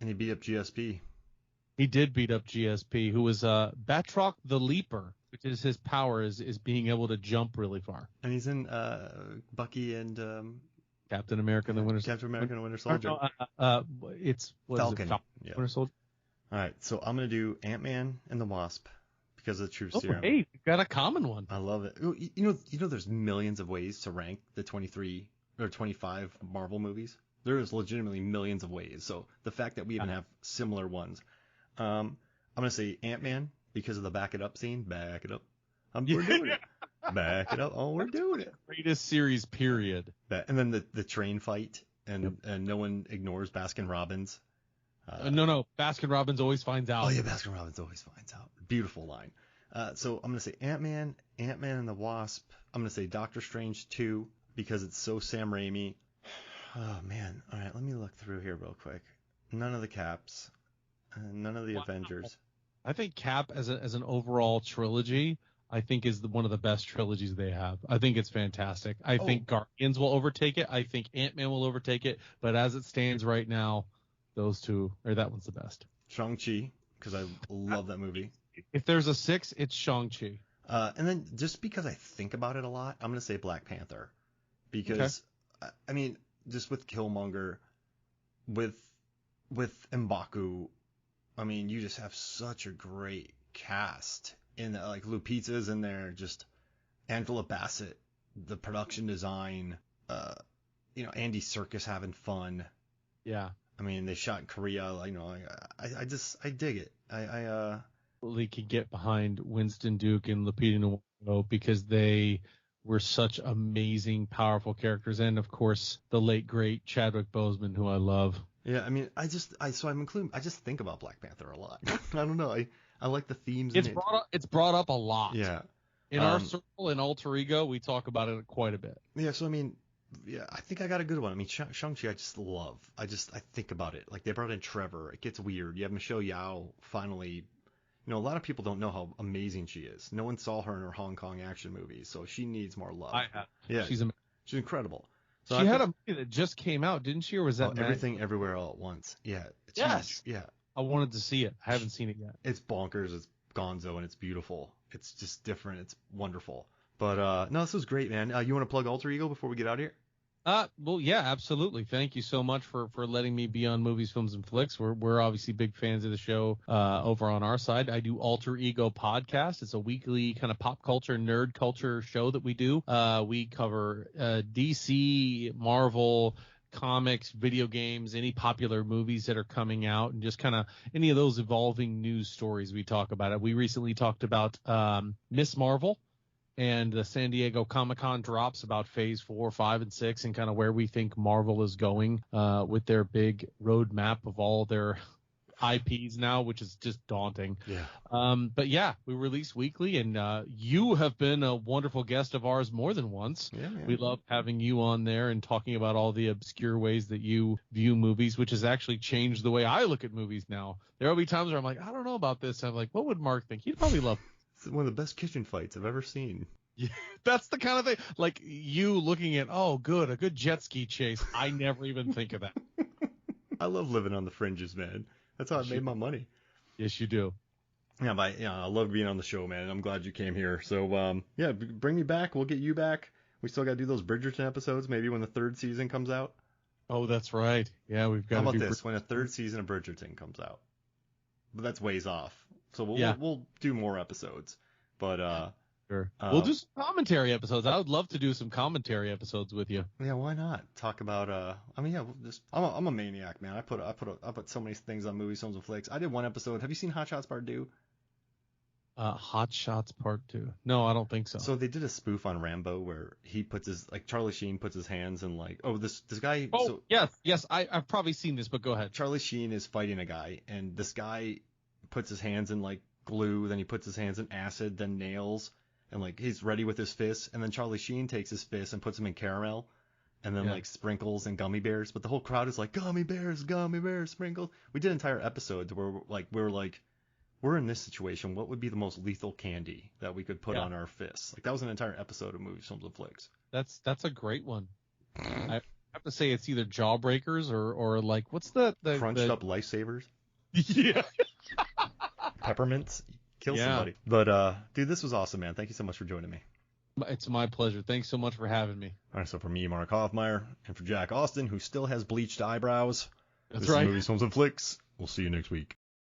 And he beat up GSP. He did beat up GSP, who was Batroc the Leaper, which is his power is being able to jump really far. And he's in Bucky and Captain America and the Winter Soldier. Captain America and the Winter Soldier. It's Falcon. Yeah. Winter Soldier. All right, so I'm gonna do Ant-Man and the Wasp because of the Truth Serum. Hey, you've got a common one. I love it. You know, there's millions of ways to rank the 23 or 25 Marvel movies. There is legitimately millions of ways. So the fact that we even have similar ones. I'm gonna say Ant-Man because of the back it up scene. Back it up. We're doing it. Back it up. Oh, we're doing it. Greatest series, period. And then the train fight, and no one ignores Baskin Robbins. No, Baskin Robbins always finds out. Oh yeah, Baskin Robbins always finds out. Beautiful line. So I'm gonna say Ant-Man, Ant-Man and the Wasp. I'm gonna say Doctor Strange 2 because it's so Sam Raimi. Oh man. All right, let me look through here real quick. None of the Caps, none of the Avengers. I think Cap as an overall trilogy, I think is one of the best trilogies they have. I think it's fantastic. I think Guardians will overtake it. I think Ant-Man will overtake it. But as it stands right now, those two, or that one's the best. Shang-Chi, because I love that movie. If there's a 6, it's Shang-Chi. And then just because I think about it a lot, I'm going to say Black Panther. Because, I mean, just with Killmonger, with M'Baku, I mean, you just have such a great cast in there. Like Lupita's in there, just Angela Bassett, the production design, Andy Serkis having fun. Yeah. I mean, they shot in Korea. I dig it. They could get behind Winston Duke and Lupita Nyong'o because they were such amazing, powerful characters, and of course the late great Chadwick Boseman, who I love. Yeah, I mean, I just think about Black Panther a lot. I don't know. I like the themes. It's brought up a lot. Yeah. In our circle in Alter Ego, we talk about it quite a bit. Yeah. So I mean, yeah, I think I got a good one. I mean, Shang-Chi, I just love. I think about it. Like they brought in Trevor. It gets weird. You have Michelle Yeoh finally. A lot of people don't know how amazing she is. No one saw her in her Hong Kong action movies, so she needs more love. I have. Yeah. She's incredible. So she had a movie that just came out, didn't she? Or was that Everything Everywhere All at Once? Yeah. It's yes. Huge. Yeah. I wanted to see it. I haven't seen it yet. It's bonkers. It's gonzo, and it's beautiful. It's just different. It's wonderful. But no, this was great, man. You want to plug Alter Ego before we get out of here? Well, yeah, absolutely. Thank you so much for letting me be on Movies, Films, and Flicks. We're obviously big fans of the show over on our side. I do Alter Ego Podcast. It's a weekly kind of pop culture, nerd culture show that we do. We cover DC, Marvel, comics, video games, any popular movies that are coming out, and just kind of any of those evolving news stories we talk about it. We recently talked about Miss Marvel. And the San Diego Comic-Con drops about Phase 4, 5, and 6 and kind of where we think Marvel is going with their big roadmap of all their IPs now, which is just daunting. Yeah. But yeah, we release weekly, and you have been a wonderful guest of ours more than once. Yeah. We love having you on there and talking about all the obscure ways that you view movies, which has actually changed the way I look at movies now. There will be times where I'm like, I don't know about this. I'm like, what would Mark think? He'd probably love it. It's one of the best kitchen fights I've ever seen. Yeah, that's the kind of thing. Like you looking at, a good jet ski chase. I never even think of that. I love living on the fringes, man. That's how I made my money. Yes, you do. Yeah, I love being on the show, man. I'm glad you came here. So, bring me back. We'll get you back. We still got to do those Bridgerton episodes, maybe when the 3rd season comes out. Oh, that's right. Yeah, we've got. How about this? When a 3rd season of Bridgerton comes out, but that's ways off. So we'll do more episodes. But sure. We'll do some commentary episodes. I would love to do some commentary episodes with you. Yeah, why not? Talk about I'm a maniac, man. I put so many things on Movies, Films, and Flicks. I did one episode. Have you seen Hot Shots Part 2? Hot Shots Part 2. No, I don't think so. So they did a spoof on Rambo where he puts Charlie Sheen puts his hands in this guy. Oh, yes. I've probably seen this, but go ahead. Charlie Sheen is fighting a guy, and this guy puts his hands in glue, then he puts his hands in acid, then nails, and he's ready with his fists, and then Charlie Sheen takes his fists and puts them in caramel, and then sprinkles and gummy bears, but the whole crowd is like gummy bears, sprinkles. We did entire episodes where we're in this situation, what would be the most lethal candy that we could put on our fists? That was an entire episode of Movies, Films, and Flicks. That's a great one. I have to say it's either Jawbreakers or what's the crunched up lifesavers. Yeah. Peppermints. Kill somebody. But dude, this was awesome, man. Thank you so much for joining me. It's my pleasure. Thanks so much for having me. All right, so for me, Mark Hoffmeyer, and for Jack Austin, who still has bleached eyebrows, that's this right. is Movies, Films, and Flicks. We'll see you next week.